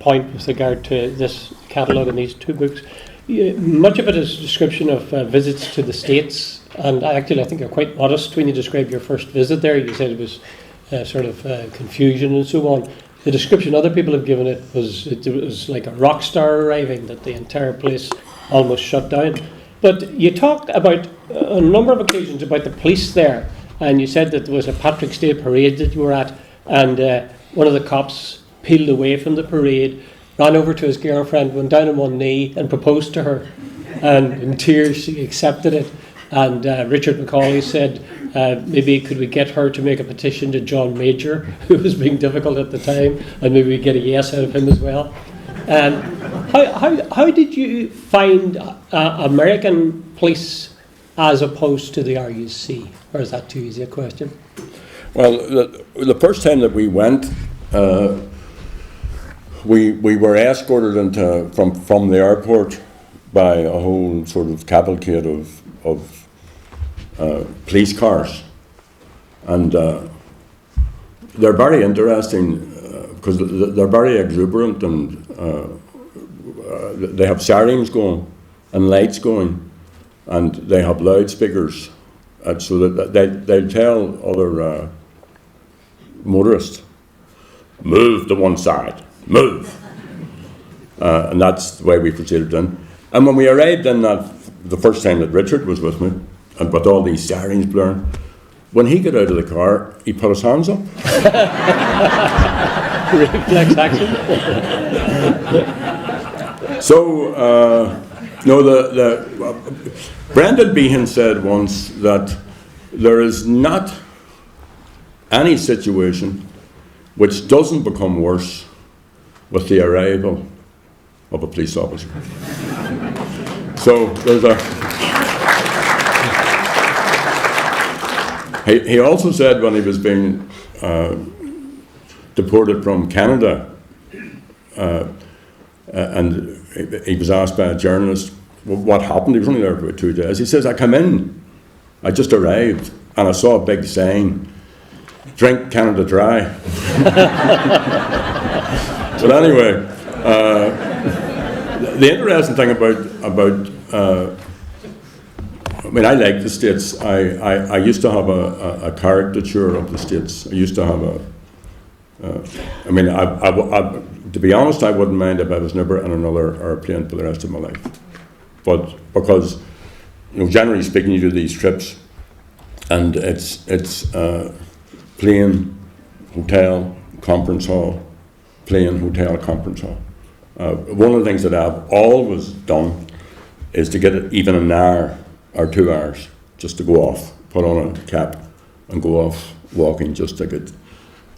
point with regard to this catalogue and these two books. Much of it is a description of visits to the States, and actually I think you're quite modest when you describe your first visit there. You said it was sort of confusion and so on. The description other people have given it was like a rock star arriving, that the entire place almost shut down. But you talked about a number of occasions about the police there, and you said that there was a Patrick's Day parade that you were at, and one of the cops peeled away from the parade, ran over to his girlfriend, went down on one knee and proposed to her, and in tears she accepted it. And Richard Macaulay said, maybe could we get her to make a petition to John Major, who was being difficult at the time, and maybe we get a yes out of him as well. How did you find American police as opposed to the RUC? Or is that too easy a question? Well, the first time that we went, we were escorted from the airport by a whole sort of cavalcade of police cars, and they're very interesting because they're very exuberant, and they have sirens going and lights going, and they have loudspeakers, so that they'll tell other motorists, move to one side, move, and that's the way we proceeded in. And when we arrived in the first time that Richard was with me, and with all these sirens blaring, when he got out of the car, he put his hands up. Reflex action. So, Brendan Behan said once that there is not any situation which doesn't become worse with the arrival of a police officer. So there's He also said when he was being deported from Canada, and he was asked by a journalist, well, what happened? He was only there for about 2 days. He says, I come in, I just arrived, and I saw a big sign, drink Canada Dry. But anyway, the interesting thing about I mean, I like the States. I used to have a caricature of the States. I used to have I mean, to be honest, I wouldn't mind if I was never in another airplane for the rest of my life. But because, generally speaking, you do these trips, and it's plane, hotel, conference hall, plane, hotel, conference hall. One of the things that I've always done is to get it even an hour or 2 hours just to go off, put on a cap and go off walking just to get,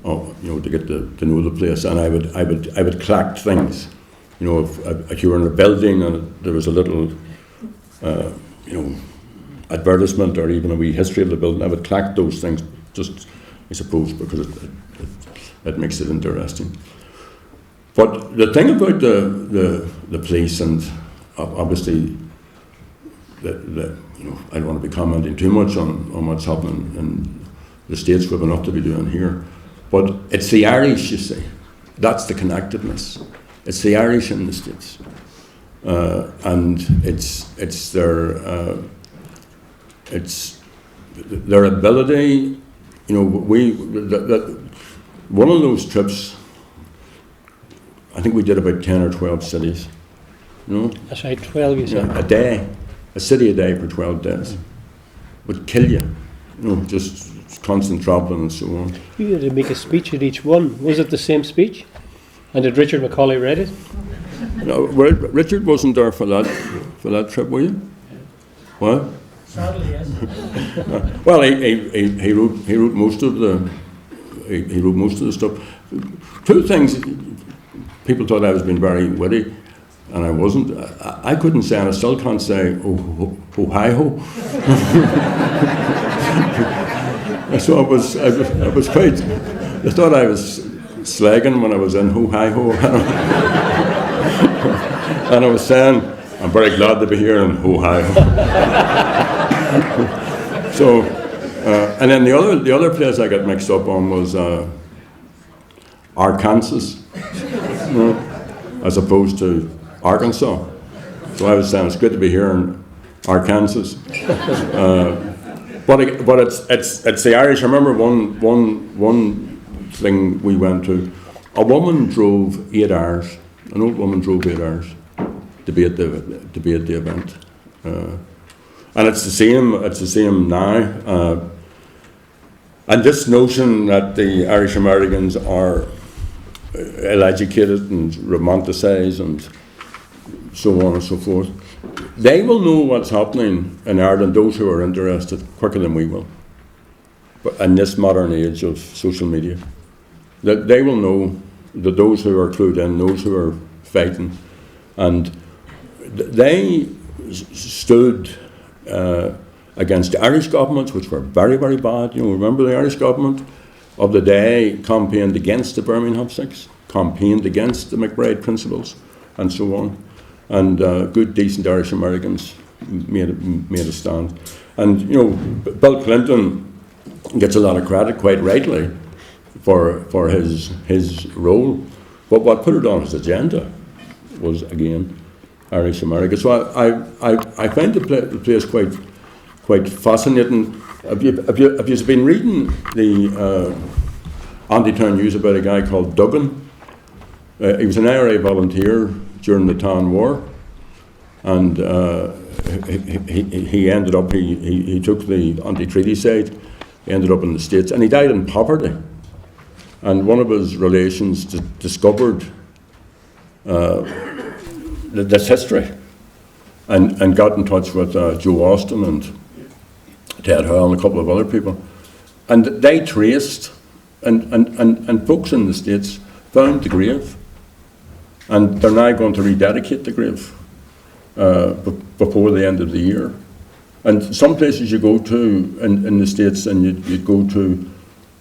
to know the place. And I would collect things, if you were in a building and there was a little, advertisement or even a wee history of the building, I would collect those things just, I suppose, because it makes it interesting. But the thing about the police, and obviously, I don't want to be commenting too much on what's happening in the States. We've enough to be doing here. But it's the Irish, you see. That's the connectedness. It's the Irish in the States. And it's their ability, one of those trips, I think we did about 10 or 12 cities. That's right, 12 you said. A day. A city a day for 12 days would kill you, just constant travelling and so on. You had to make a speech at each one. Was it the same speech? And did Richard Macaulay read it? No, Richard wasn't there for that trip, were you? What? Sadly, yes. Well, he wrote most of he wrote most of the stuff. Two things, people thought I was being very witty, and I wasn't. I couldn't say, and I still can't say, oh hi ho. So I was quite, they thought I was slagging when I was in ho hi ho. And I was saying, I'm very glad to be here in ho hi ho. So, and then the other place I got mixed up on was Arkansas, as opposed to Arkansas. So I was saying it's good to be here in Arkansas. But it's the Irish. I remember one thing we went to. A woman drove 8 hours. An old woman drove 8 hours to be at the event. And it's the same now. And this notion that the Irish Americans are ill-educated and romanticise and so on and so forth, they will know what's happening in Ireland, those who are interested, quicker than we will. But in this modern age of social media, that they will know, that those who are clued in, those who are fighting, and they stood against the Irish governments, which were very, very bad. You know, remember the Irish government of the day campaigned against the Birmingham Six, campaigned against the McBride principles, and so on. And good, decent Irish Americans made a stand. And you know, Bill Clinton gets a lot of credit, quite rightly, for his role. But what put it on his agenda was, again, Irish America. So I find the place quite fascinating. Have you been reading the Anti-Town News about a guy called Duggan? He was an IRA volunteer during the Town War, and he ended up, he took the anti-treaty side, he ended up in the States, and he died in poverty. And one of his relations discovered this history and got in touch with Joe Austin and Ted Howell and a couple of other people. And they traced, and folks in the States found the grave. And they're now going to rededicate the grave before the end of the year. And some places you go to in the States, and you'd go to,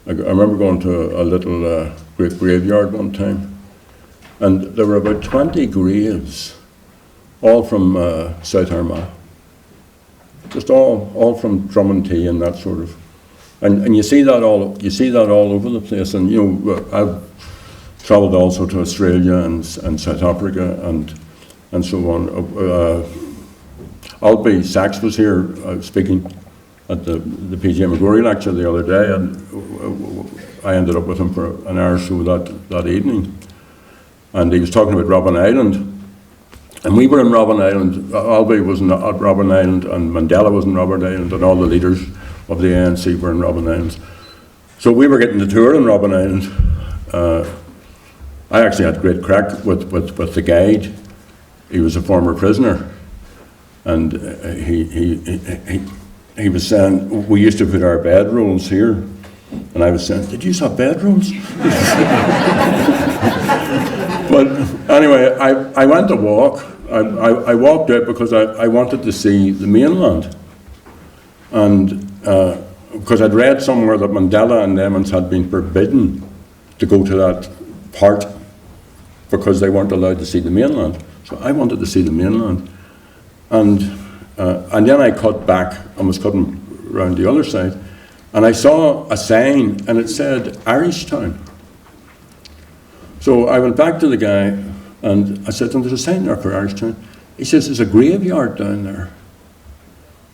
I remember going to a little great graveyard one time, and there were about 20 graves, all from South Armagh. Just all from Drummondtee and that sort of, and you see that all over the place. And you know, I've travelled also to Australia and South Africa and so on. Albie Sachs was here speaking at the P.J. McGrory lecture the other day, and I ended up with him for an hour or so that evening. And he was talking about Robben Island. And we were in Robben Island. Albie was at Robben Island, and Mandela was in Robben Island, and all the leaders of the ANC were in Robben Island. So we were getting the tour in Robben Island. I actually had great crack with the guide. He was a former prisoner, and he was saying, we used to put our bedrolls here, and I was saying, did you have bedrolls? But anyway, I went to walk, and I walked out because I wanted to see the mainland, and because I'd read somewhere that Mandela and Emmons had been forbidden to go to that part because they weren't allowed to see the mainland. So I wanted to see the mainland, and then I cut back and was cutting around the other side, and I saw a sign, and it said Irish Town. So I went back to the guy, and I said to him, there's a sign there for Irish Town. He says, there's a graveyard down there.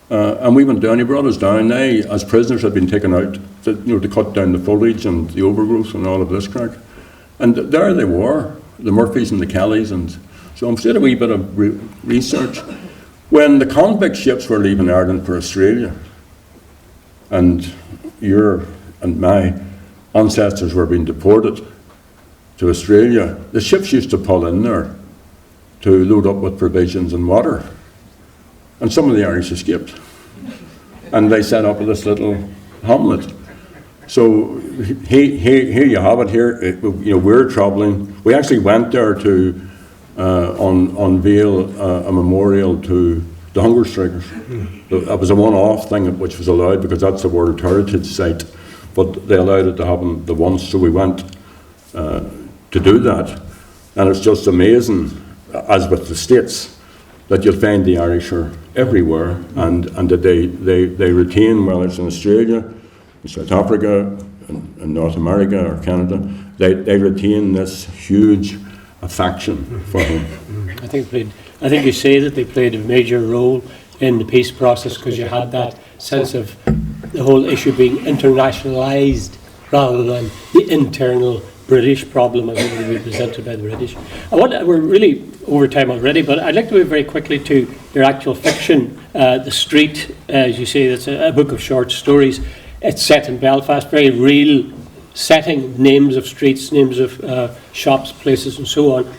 And we went down, he brought us down. They, as prisoners, had been taken out to cut down the foliage and the overgrowth and all of this crack. And there they were, the Murphys and the Kellys. And so I did a wee bit of research. When the convict ships were leaving Ireland for Australia, and your and my ancestors were being deported to Australia, the ships used to pull in there to load up with provisions and water. And some of the Irish escaped. And they set up this little hamlet. So here you have it. Here, we're travelling. We actually went there to unveil a memorial to the hunger strikers. It was a one-off thing which was allowed because that's a World Heritage Site, but they allowed it to happen the once, so we went to do that. And it's just amazing, as with the States, that you'll find the Irish are everywhere, and that they retain, whether it's in Australia, in South Africa, in North America or Canada, they retain this huge affection for him. I think you say that they played a major role in the peace process because you had that sense of the whole issue being internationalised rather than the internal British problem as it would be presented by the British. We're really over time already, but I'd like to move very quickly to your actual fiction, The Street. As you say, that's a book of short stories. It's set in Belfast, very real setting, names of streets, names of shops, places and so on.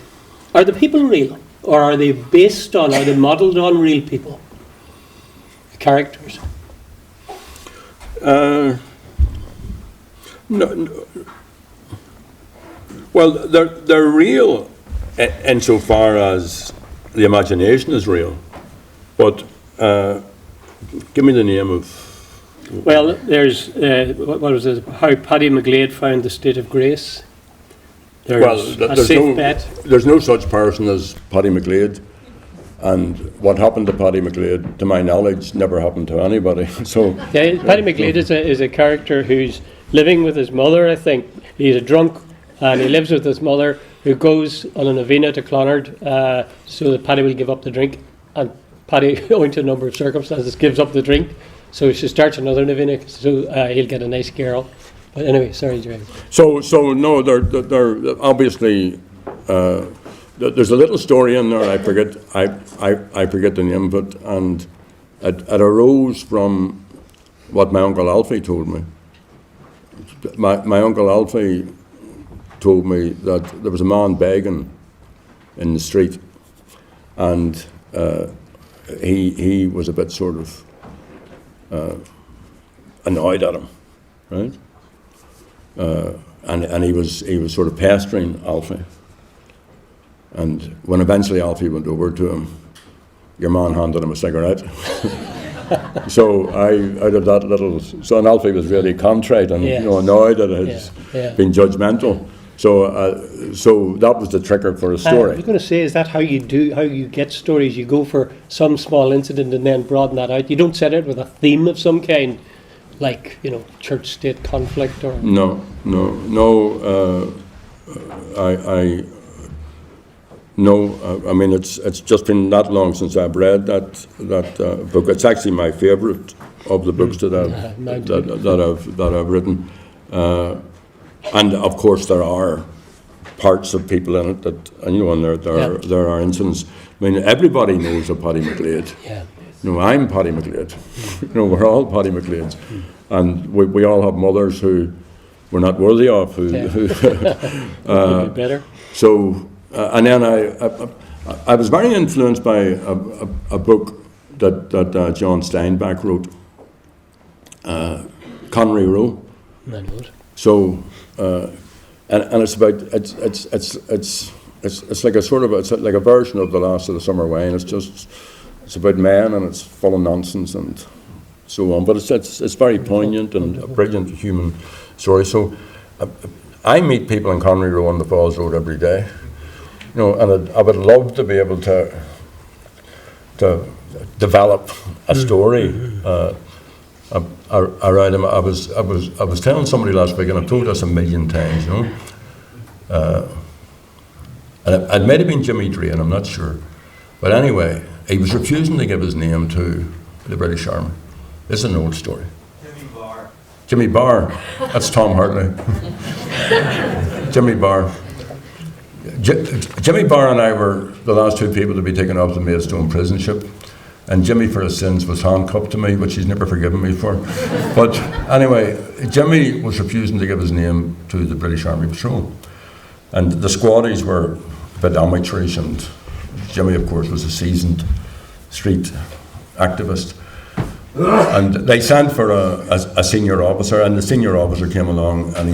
Are the people real? Or are they modelled on real people? The characters? No. Well, they're real insofar as the imagination is real. But give me the name of... Well, there's, what was it? How Paddy McGlade found the state of grace. There's no such person as Paddy McGlade, and what happened to Paddy McGlade, to my knowledge, never happened to anybody. So yeah, Paddy McGlade is a character who's living with his mother. I think he's a drunk, and he lives with his mother, who goes on a novena to Clonard so that Paddy will give up the drink, and Paddy, owing to a number of circumstances, gives up the drink. So she starts another novena, so he'll get a nice girl. But anyway, sorry, Jerry. So no, they're obviously. There's a little story in there. I forget the name of it, and it arose from what my uncle Alfie told me. My uncle Alfie told me that there was a man begging in the street, and he was a bit sort of annoyed at him, right? And he was sort of pestering Alfie. And when eventually Alfie went over to him, your man handed him a cigarette. So out of that little, so and Alfie was really contrite and annoyed that it had been judgmental. So that was the trigger for a story. I was going to say, is that how you get stories? You go for some small incident and then broaden that out. You don't set it with a theme of some kind, like church-state conflict or. No. I mean, it's just been that long since I've read that book. It's actually my favourite of the books that I've written. And of course, there are parts of people in it that, and there are incidents. I mean, everybody knows a Paddy McGlade. Yeah. I'm Paddy McGlade. We're all Paddy McGlades, and we all have mothers who we're not worthy of. Who Would be better. So, and then I was very influenced by a book that John Steinbeck wrote, Connery Row. I know it. So, and it's about it's like a sort of it's like a version of The Last of the Summer Wine. It's about men and it's full of nonsense and so on. But it's very poignant and a brilliant human story. So, I meet people in Connery Row on the Falls Road every day. And I would love to be able to develop a story around him. I was telling somebody last week, and I've told this a million times, and it might have been Jimmy Drain, I'm not sure, but anyway, he was refusing to give his name to the British Army. This is an old story. Jimmy Barr. That's Tom Hartley. Jimmy Barr. Jimmy Barr and I were the last two people to be taken off the Maidstone prison ship, and Jimmy, for his sins, was handcuffed to me, which he's never forgiven me for. But anyway, Jimmy was refusing to give his name to the British Army Patrol, and the squaddies were a bit amateurish, and Jimmy, of course, was a seasoned street activist. And they sent for a senior officer, and the senior officer came along, and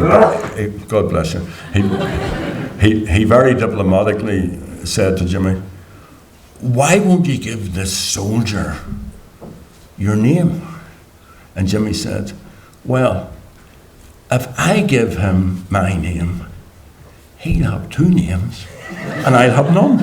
God bless you, he very diplomatically said to Jimmy, "Why won't you give this soldier your name?" And Jimmy said, "Well, if I give him my name, he'll have two names, and I'll have none."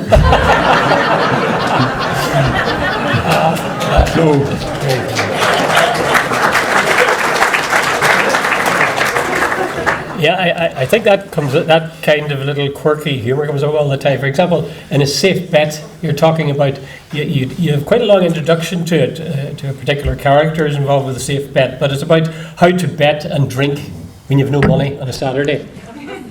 Yeah, I think that kind of little quirky humour comes up all the time. For example, in A Safe Bet, you're talking about, you have quite a long introduction to it, to a particular character is involved with a safe bet, but it's about how to bet and drink when you've no money on a Saturday.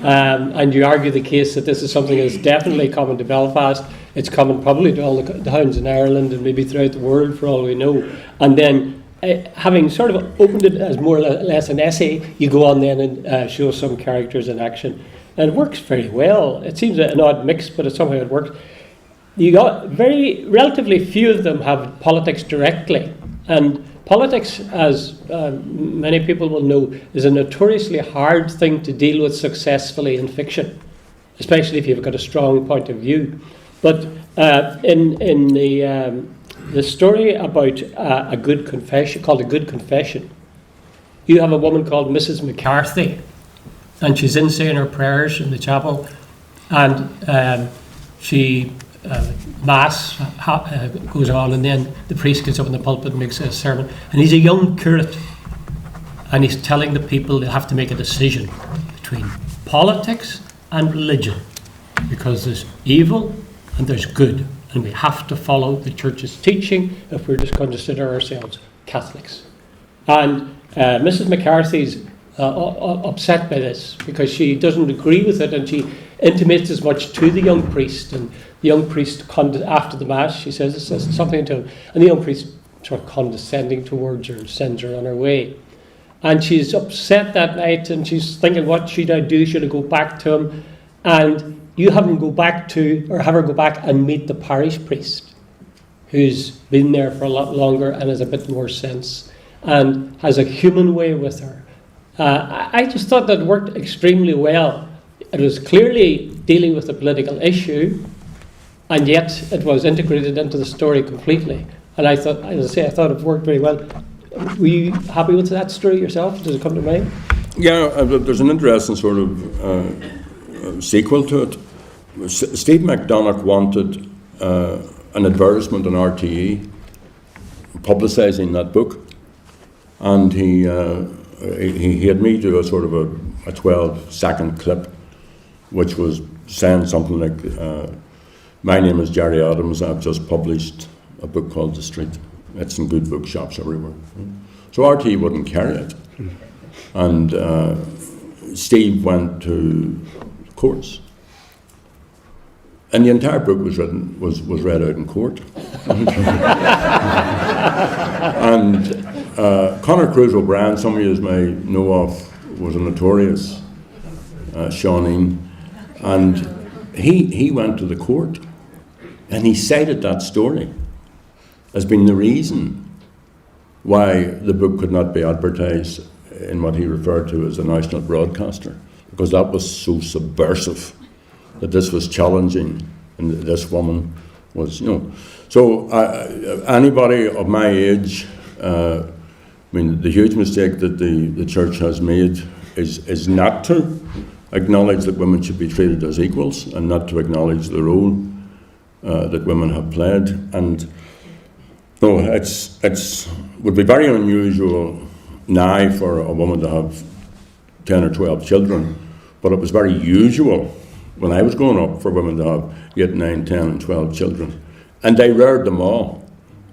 And you argue the case that this is something that's definitely common to Belfast. It's common probably to all the towns in Ireland and maybe throughout the world for all we know. And then having sort of opened it as more or less an essay, you go on then and show some characters in action. And it works very well. It seems an odd mix, but somehow it works. You got relatively few of them have politics directly. And politics, as many people will know, is a notoriously hard thing to deal with successfully in fiction, especially if you've got a strong point of view. But in the story about a good confession, called A Good Confession, you have a woman called Mrs. McCarthy, and she's in saying her prayers in the chapel, and Mass goes on, and then the priest gets up in the pulpit and makes a sermon, and he's a young curate, and he's telling the people they have to make a decision between politics and religion, because there's evil and there's good, and we have to follow the church's teaching if we're just going to consider ourselves Catholics. And Mrs. McCarthy's upset by this because she doesn't agree with it, and she intimates as much to the young priest. And the young priest, after the Mass, she says something to him, and the young priest, sort of condescending towards her, sends her on her way. And she's upset that night, and she's thinking, what should I do? Should I go back to him? And you have her go back and meet the parish priest, who's been there for a lot longer and has a bit more sense and has a human way with her. I just thought that worked extremely well. It was clearly dealing with a political issue, and yet it was integrated into the story completely. And I thought, as I say, I thought it worked very well. Were you happy with that story yourself? Does it come to mind? Yeah, there's an interesting sort of sequel to it. Steve McDonagh wanted an advertisement on RTE publicising that book, and he had me do a sort of a 12-second clip, which was saying something like, "My name is Gerry Adams. I've just published a book called The Street. It's in good bookshops everywhere." So RTE wouldn't carry it, and Steve went to courts. And the entire book was read out in court. And Conor Cruise O'Brien, some of you may know of, was a notorious Shawneen, and he went to the court, and he cited that story as being the reason why the book could not be advertised in what he referred to as a national broadcaster, because that was so subversive, that this was challenging, and this woman was, So anybody of my age, I mean, the huge mistake that the church has made is not to acknowledge that women should be treated as equals, and not to acknowledge the role that women have played. And no, it's would be very unusual now for a woman to have 10 or 12 children, but it was very usual when I was growing up for women to have 8, 9, 10 and 12 children. And they reared them all.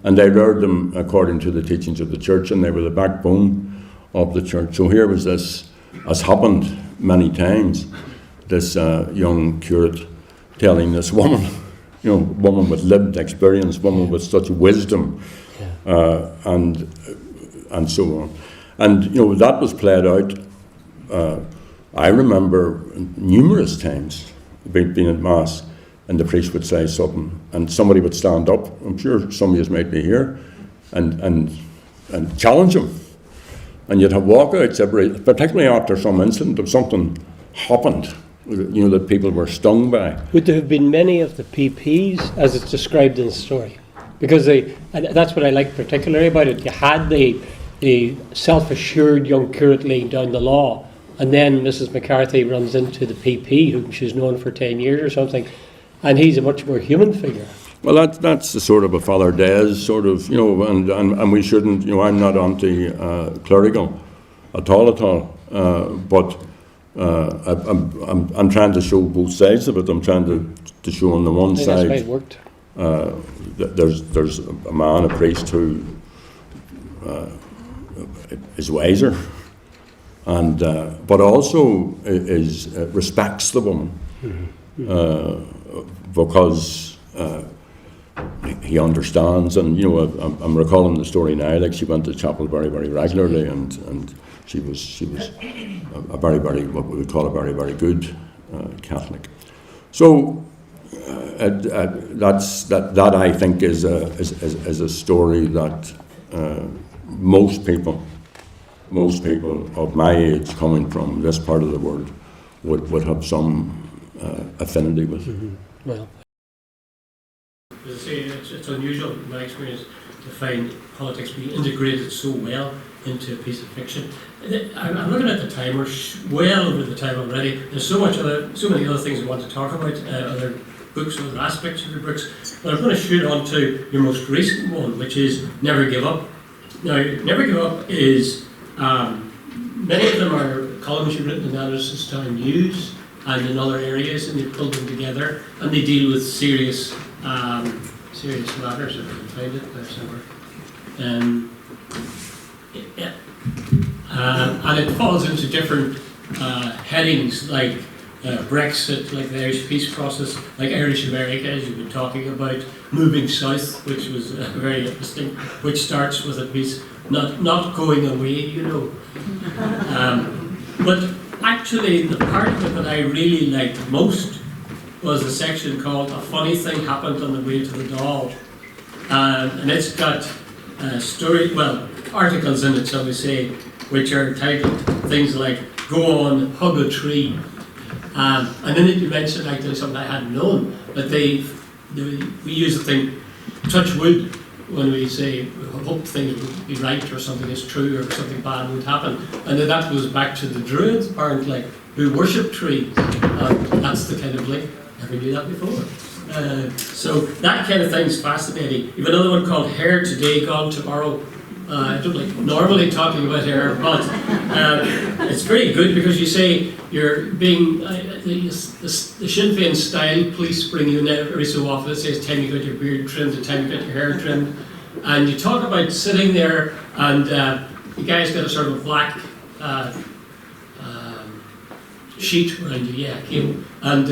And they reared them according to the teachings of the church, and they were the backbone of the church. So here was this, as happened many times, this young curate telling this woman, woman with lived experience, woman with such wisdom, and so on. And, that was played out. I remember numerous times being at Mass, and the priest would say something, and somebody would stand up. I'm sure some of you might be here, and and challenge them. And you'd have walkouts particularly after some incident of something happened, that people were stung by. Would there have been many of the PPs as it's described in the story? Because and that's what I like particularly about it. You had the self-assured young curate laying down the law, and then Mrs. McCarthy runs into the PP, whom she's known for 10 years or something, and he's a much more human figure. Well, that's the sort of a Father Des sort of, and we shouldn't, I'm not anti-clerical at all, but I'm trying to show both sides of it. I'm trying to show on the one side that's why it worked. There's a man, a priest, who is wiser, and but also respects the woman, because he understands. And I'm recalling the story now. Like, she went to chapel very, very regularly, and she was a very, very, what we would call a very, very good Catholic. So that I think is a story that most people of my age coming from this part of the world would have some affinity with. Well, as I say, it's unusual in my experience to find politics being integrated so well into a piece of fiction. I'm looking at the time. We're well over the time already. There's so many other things we want to talk about, other books, other aspects of your books. But I'm going to shoot on to your most recent one, which is Never Give Up. Now, Never Give Up is, many of them are columns you've written in the Anderson's Town News and in other areas, and they've pulled them together, and they deal with serious matters. If I can find it there somewhere. And it falls into different headings, like Brexit, like the Irish peace process, like Irish America, as you've been talking about, Moving South, which was very interesting, which starts with a piece, not going away, But actually, the part of it that I really liked most was a section called A Funny Thing Happened on the Way to the Doll. And it's got articles in it, shall we say, which are titled things like Go On, Hug a Tree. And then you mentioned actually something I hadn't known, but we use the thing touch wood when we say we hope things would be right or something is true or something bad would happen. And then that goes back to the Druids, apparently, who worship trees. That's the kind of link. Never knew that before. So that kind of thing's fascinating. You have another one called Hair Today, Gone Tomorrow. I don't like normally talking about hair, but it's very good because you say you're being the Sinn Féin style police bring you in every so often. It says time you got your beard trimmed, the time you got your hair trimmed, and you talk about sitting there and the guy's got a sort of black sheet around you, cable, and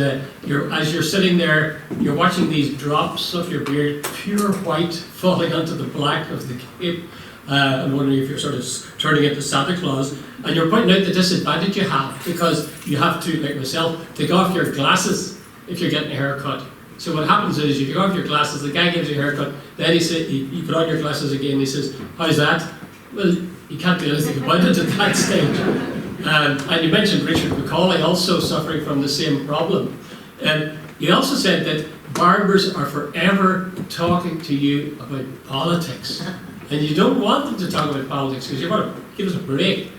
as you're sitting there, you're watching these drops of your beard, pure white, falling onto the black of the cape. I'm wondering if you're sort of turning into Santa Claus, and you're pointing out the disadvantage you have because you have to, like myself, take off your glasses if you're getting a haircut. So what happens is you take off your glasses, the guy gives you a haircut, then you put on your glasses again, he says, how's that? Well, you can't do anything about it at that stage. And you mentioned Richard Macaulay also suffering from the same problem. You also said that barbers are forever talking to you about politics. And you don't want them to talk about politics because you want to give us a break.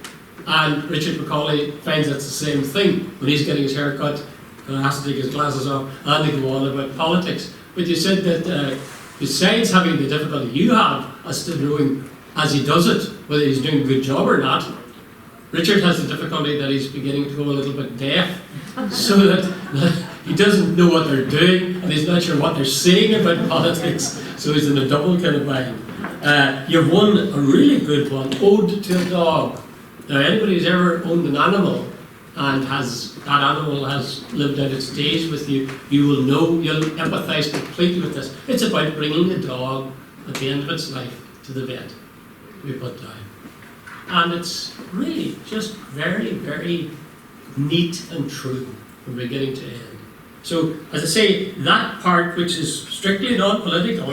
And Richard Macaulay finds that's the same thing. When he's getting his hair cut, he has to take his glasses off and they go on about politics. But you said that besides having the difficulty you have as to knowing, as he does it, whether he's doing a good job or not, Richard has the difficulty that he's beginning to go a little bit deaf, so that he doesn't know what they're doing and he's not sure what they're saying about politics, so he's in a double kind of bind. You've won a really good one, Ode to a Dog. Now, anybody who's ever owned an animal and that animal has lived out its days with you, you will know, you'll empathise completely with this. It's about bringing the dog at the end of its life to the vet to be put down. And it's really just very, very neat and true from beginning to end. So, as I say, that part, which is strictly non-political,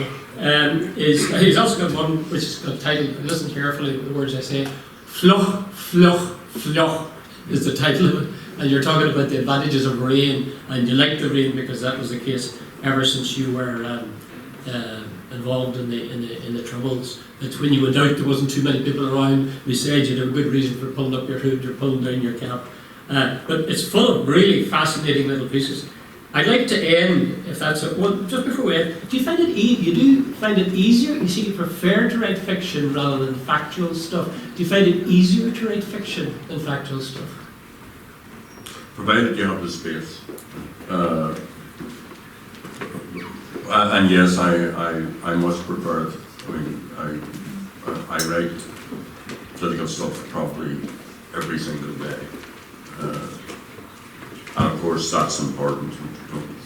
he's also got one which is got title, and listen carefully to the words I say, Fluch, Fluch, Fluch is the title of it, and you're talking about the advantages of rain, and you like the rain because that was the case ever since you were involved in the Troubles. That when you went out, there wasn't too many people around. We said you'd have a good reason for pulling up your hood, you're pulling down your cap. But it's full of really fascinating little pieces. I'd like to end, if that's it. Well, just before we end, do you find it easier? You see, you prefer to write fiction rather than factual stuff. Do you find it easier to write fiction than factual stuff? Provided you have the space. And yes, I much prefer it. I mean, I write political stuff probably every single day. And of course, that's important,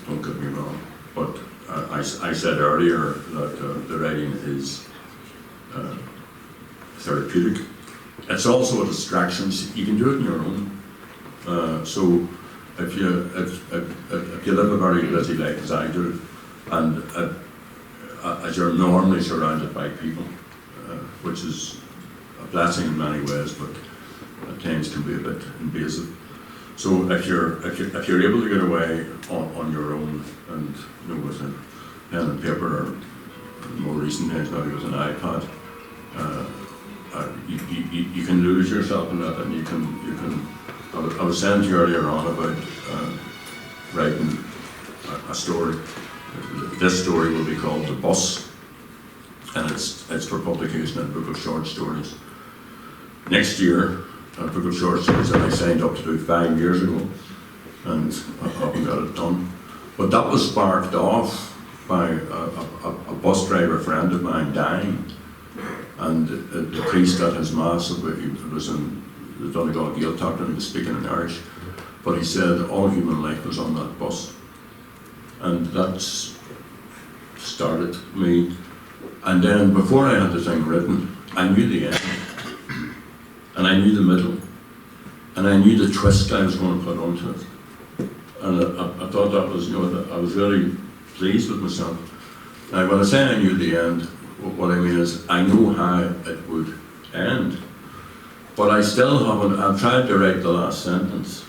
don't get me wrong. But I said earlier that the writing is therapeutic. It's also a distraction. You can do it on your own. So if you live a very busy life, as I do, and as you're normally surrounded by people, which is a blessing in many ways, but at times can be a bit invasive. So if you're able to get away on your own, and with a pen and paper, or more recent days maybe with an iPad, you can lose yourself in that, and you can. I was saying to you earlier on about writing a story. This story will be called The Bus, and it's for publication in a book of short stories. Next year, a book of short stories that I signed up to do 5 years ago, and I haven't got it done. But that was sparked off by a bus driver friend of mine dying, and the priest at his mass, it was in the Donegal Gaeltacht, and he was speaking in Irish, but he said all human life was on that bus. And that's started me. And then before I had the thing written, I knew the end, and I knew the middle, and I knew the twist I was going to put onto it. And I thought that was, I was really pleased with myself. Now, when I say I knew the end, what I mean is I know how it would end, but I still haven't. I've tried to write the last sentence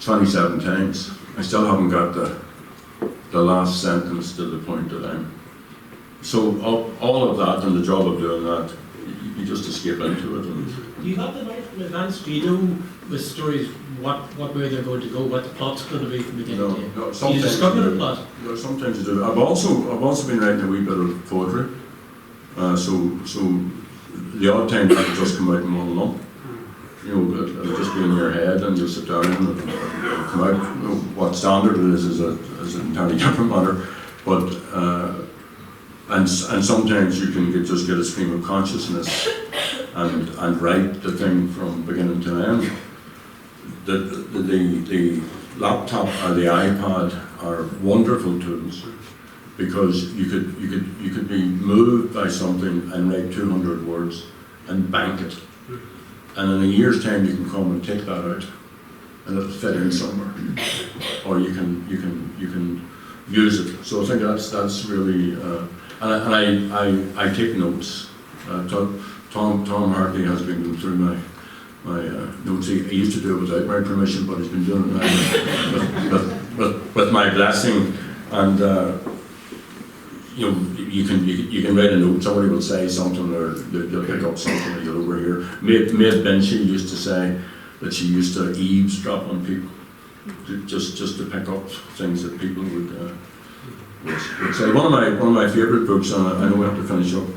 27 times. I still haven't got the last sentence to the point that I'm. So all of that and the job of doing that, you just escape into it. And do you have the knife in advance? Do you know with stories what way they're going to go, what the plot's going to be from beginning to end? No, do you discover the plot? No, sometimes you do. I've also been writing a wee bit of poetry. So the odd time that will just come out in one lump. It'll just be in your head, and you'll sit down and it'll come out. What standard it is an entirely different matter. But and sometimes you can just get a stream of consciousness and write the thing from beginning to end. The laptop or the iPad are wonderful tools, because you could be moved by something and write 200 words and bank it. And in a year's time, you can come and take that out, and it'll fit in somewhere, or you can use it. So I think that's really, and I take notes. Tom Hartley has been going through my notes. He used to do it without my permission, but he's been doing it now with my blessing. And you can write a note. Somebody will say something, or they'll pick up something, or you'll overhear. Maid Binchy used to say that she used to eavesdrop on people, just to pick up things that people would say. One of my favourite books, and I know we have to finish up,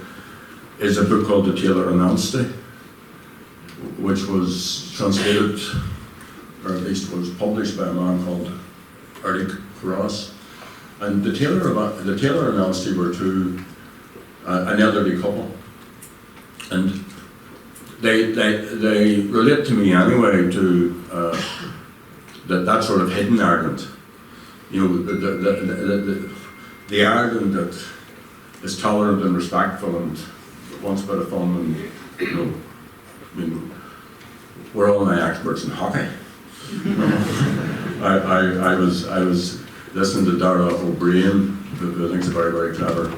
is a book called The Tailor and Anstey, which was translated, or at least was published by a man called Eric Ross. And the tailor and Anstey were an elderly couple, and they relate to me anyway to that sort of hidden Ireland, the Ireland that is tolerant and respectful and wants a bit of fun, and we're all now experts in hockey. I was listening to Dara O'Brien, who I think is a very, very clever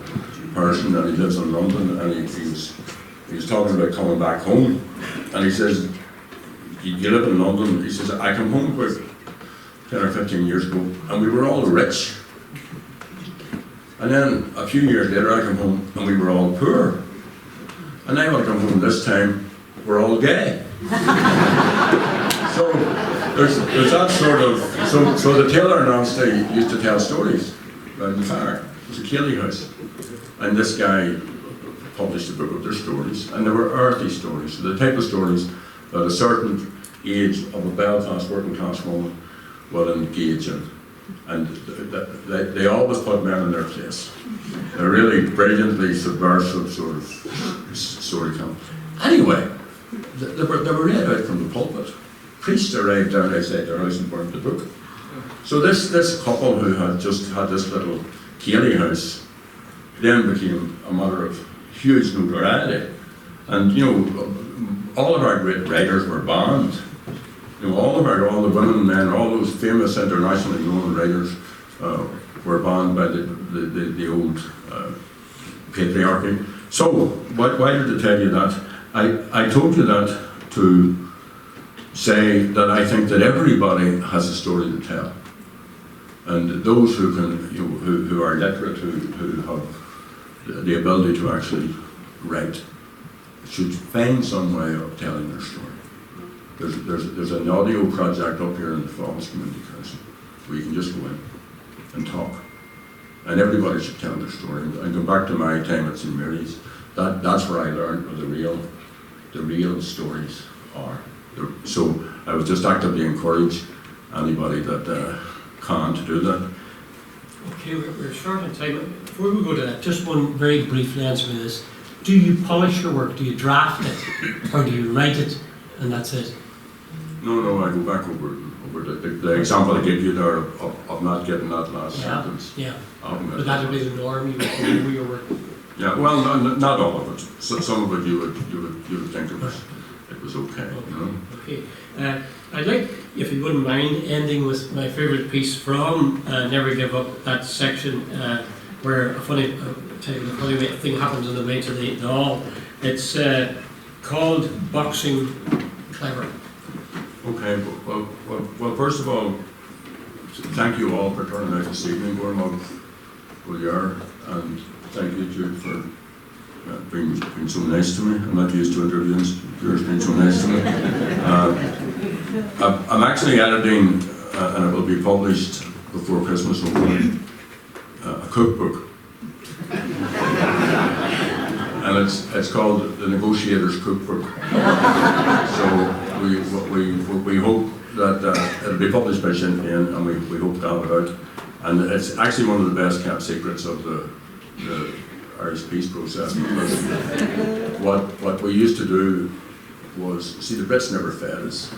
person, and he lives in London, and he was talking about coming back home, and he says, you live in London, he says, I come home about 10 or 15 years ago, and we were all rich. And then a few years later I come home and we were all poor. And now when I come home this time, we're all gay. So there's that sort of, so the tailor in Anstey used to tell stories around the fire. It was a Cayley house. And this guy published a book of their stories, and they were earthy stories, so the type of stories that a certain age of a Belfast working class woman will engage in. And they always put men in their place. They're really brilliantly subversive sort of storytelling. Anyway, they were read out from the pulpit. Priests arrived down outside their house and burned the book. So this couple who had just had this little Cayley house then became a matter of huge notoriety. And you know, all of our great writers were banned. You know, all the women and men, all those famous internationally known writers were banned by the old patriarchy. So, why did I tell you that? I told you that to say that I think that everybody has a story to tell. And those who can, you know, who are literate, who have the ability to actually write, should find some way of telling their story. There's an audio project up here in the Falls Community Council where you can just go in and talk. And everybody should tell their story. And go back to my time at St Mary's, that's where I learned what the real stories are. So I would just actively encourage anybody that can't do that. Okay, we're short on time. Before we go to that, just one very briefly answer to this. Do you polish your work? Do you draft it? Or do you write it and that's it? No, I go back over the example I gave you there of not getting that last sentence. Yeah, but that would be the norm, you would go over your work. Yeah, well, not all of it. So, some of it you would think it was okay. You know? Okay. I'd like, if you wouldn't mind, ending with my favourite piece from Never Give Up, that section where a funny thing happens on the way to the hall. It's called Boxing Clever. Okay, well, first of all, thank you all for turning out this evening, Will you are, and thank you, Jude, for being so nice to me. I'm not used to interviews, yours being so nice to me. I'm actually editing, and it will be published before Christmas, hopefully, a cookbook. And it's called the Negotiators Cookbook. So we hope that it'll be published by Sinn Féin, and we hope to have it out. And it's actually one of the best kept secrets of the Irish peace process, because what we used to do was, see, the Brits never fed us.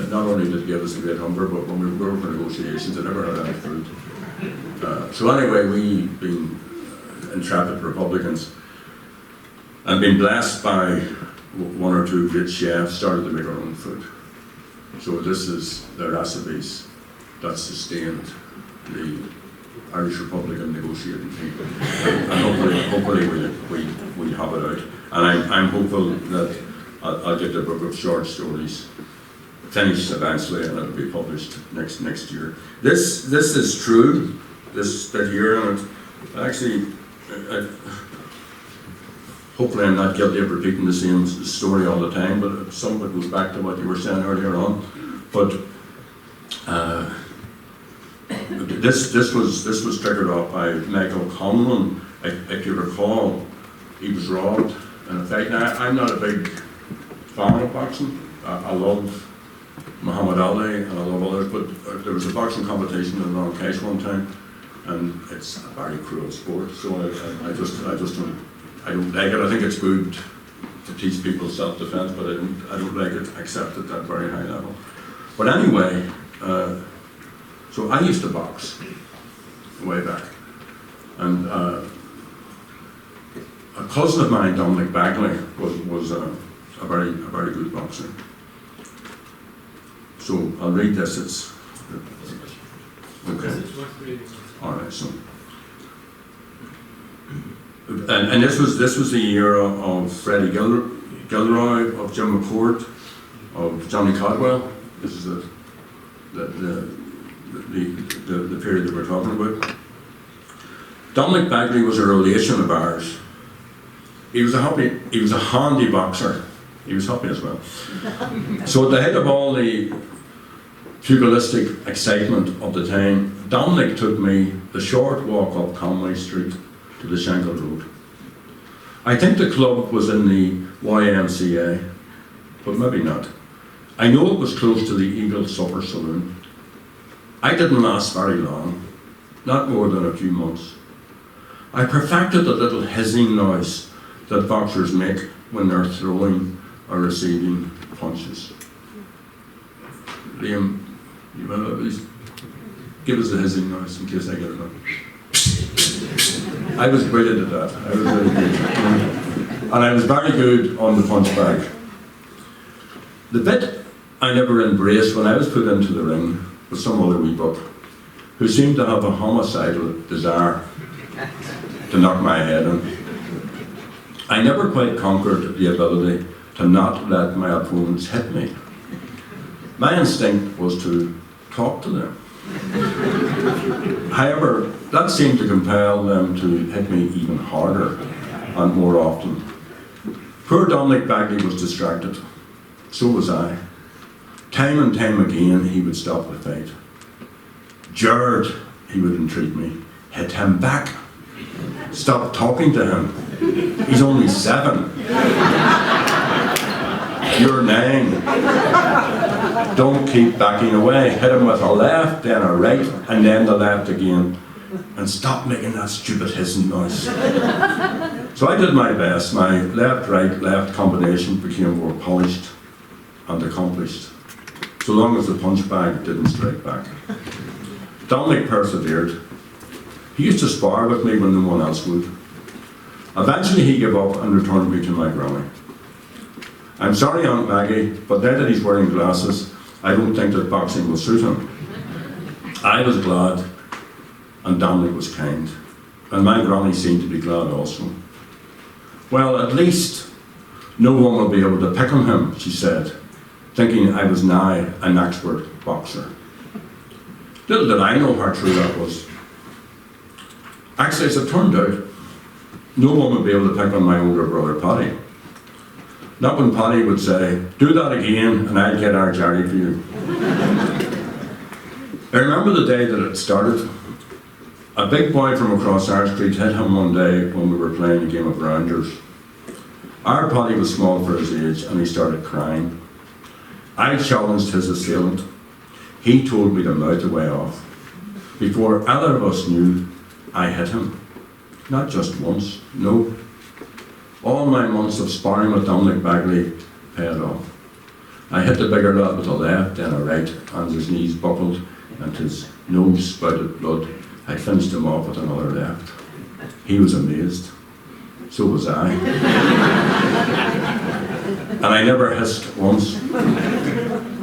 Not only did they give us a great hunger, but when we were for negotiations, they never had any food. So anyway, we, being intrepid Republicans, and being blessed by one or two great chefs, started to make our own food. So this is the recipes that sustained the Irish Republican negotiating team. And hopefully we have it out. And I'm hopeful that I'll get the book of short stories finished eventually, and it'll be published next year. This is true, this bit here, and actually, hopefully I'm not guilty of repeating the same story all the time, but some of it goes back to what you were saying earlier on. But this was triggered off by Michael Conlon. If you recall, he was robbed in a fight. Now, I'm not a big fan of boxing. I love Muhammad Ali and I love others, but there was a boxing competition in Long-Cash one time, and it's a very cruel sport. So I just don't like it. I think it's good to teach people self-defense, but I don't like it except at that very high level. But anyway, so I used to box way back, and a cousin of mine, Dominic Bagley, was a very good boxer. So I'll read this. Okay. All right, so. And this was the era of Freddie Gilroy, of Jim McCord, of Johnny Codwell. This is the period that we're talking about. Dominic Bagley was a relation of ours. He was a handy boxer. He was happy as well. So at the head of all the pugilistic excitement of the time, Dominic took me the short walk up Conway Street to the Shankill Road. I think the club was in the YMCA, but maybe not. I know it was close to the Eagle Supper Saloon. I didn't last very long, not more than a few months. I perfected the little hissing noise that boxers make when they're throwing or receiving punches. Liam, you want to at least give us the hissing noise in case I get it wrong. I was brilliant at that. I was really good. And I was very good on the punch bag. The bit I never embraced when I was put into the ring was some other wee buck who seemed to have a homicidal desire to knock my head in. I never quite conquered the ability to not let my opponents hit me. My instinct was to talk to them. However, that seemed to compel them to hit me even harder and more often. Poor Dominic Bagley was distracted. So was I. Time and time again, he would stop the fight. Jared, he would entreat me, hit him back. Stop talking to him. He's only 7. You're 9. Don't keep backing away. Hit him with a left, then a right, and then the left again. And stop making that stupid hissing noise. So I did my best. My left combination became more polished and accomplished, so long as the punch bag didn't strike back. Dominic persevered. He used to spar with me when no one else would. Eventually he gave up and returned me to my granny. I'm sorry, Aunt Maggie, but now that he's wearing glasses, I don't think that boxing will suit him. I was glad, and Dominic was kind, and my granny seemed to be glad also. Well, at least no one will be able to pick on him, she said, thinking I was now an expert boxer. Little did I know how true that was. Actually, as it turned out, no one would be able to pick on my older brother, Paddy. Not when Paddy would say, do that again and I'll get our Gerry for you. I remember the day that it started. A big boy from across our street hit him one day when we were playing a game of rounders. Our Paddy was small for his age and he started crying. I challenged his assailant. He told me to mouth the way off. Before either of us knew, I hit him. Not just once, no. All my months of sparring with Dominic Bagley paid off. I hit the bigger lad with a left, then a right, and his knees buckled and his nose spouted blood. I finished him off with another left. He was amazed. So was I. And I never hissed once.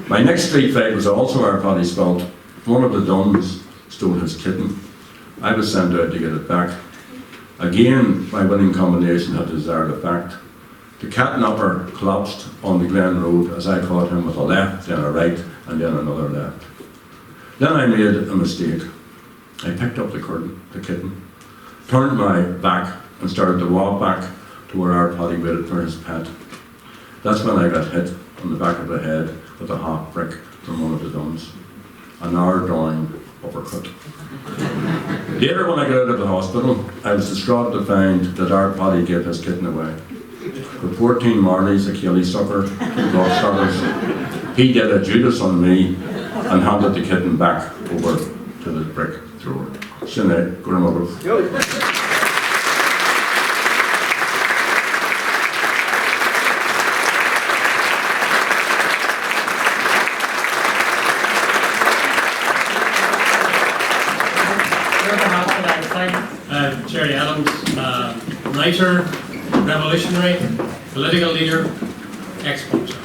My next street fight was also our Paddy's fault. One of the Duns stole his kitten. I was sent out to get it back. Again, my winning combination had the desired effect. The catnapper collapsed on the Glen Road as I caught him with a left, then a right, and then another left. Then I made a mistake. I picked up the kitten, turned my back, and started to walk back to where our Paddy waited for his pet. That's when I got hit on the back of the head with a hot brick from one of the Duns. An hour-drawing uppercut. Later, when I got out of the hospital, I was distraught to find that our Paddy gave his kitten away. With 14 Marleys, Achilles sucker, dog starters, he did a Judas on me and handed the kitten back over to the brick thrower. Sinead, go to my roof. Gerry Adams, writer, revolutionary, political leader, ex-boxer.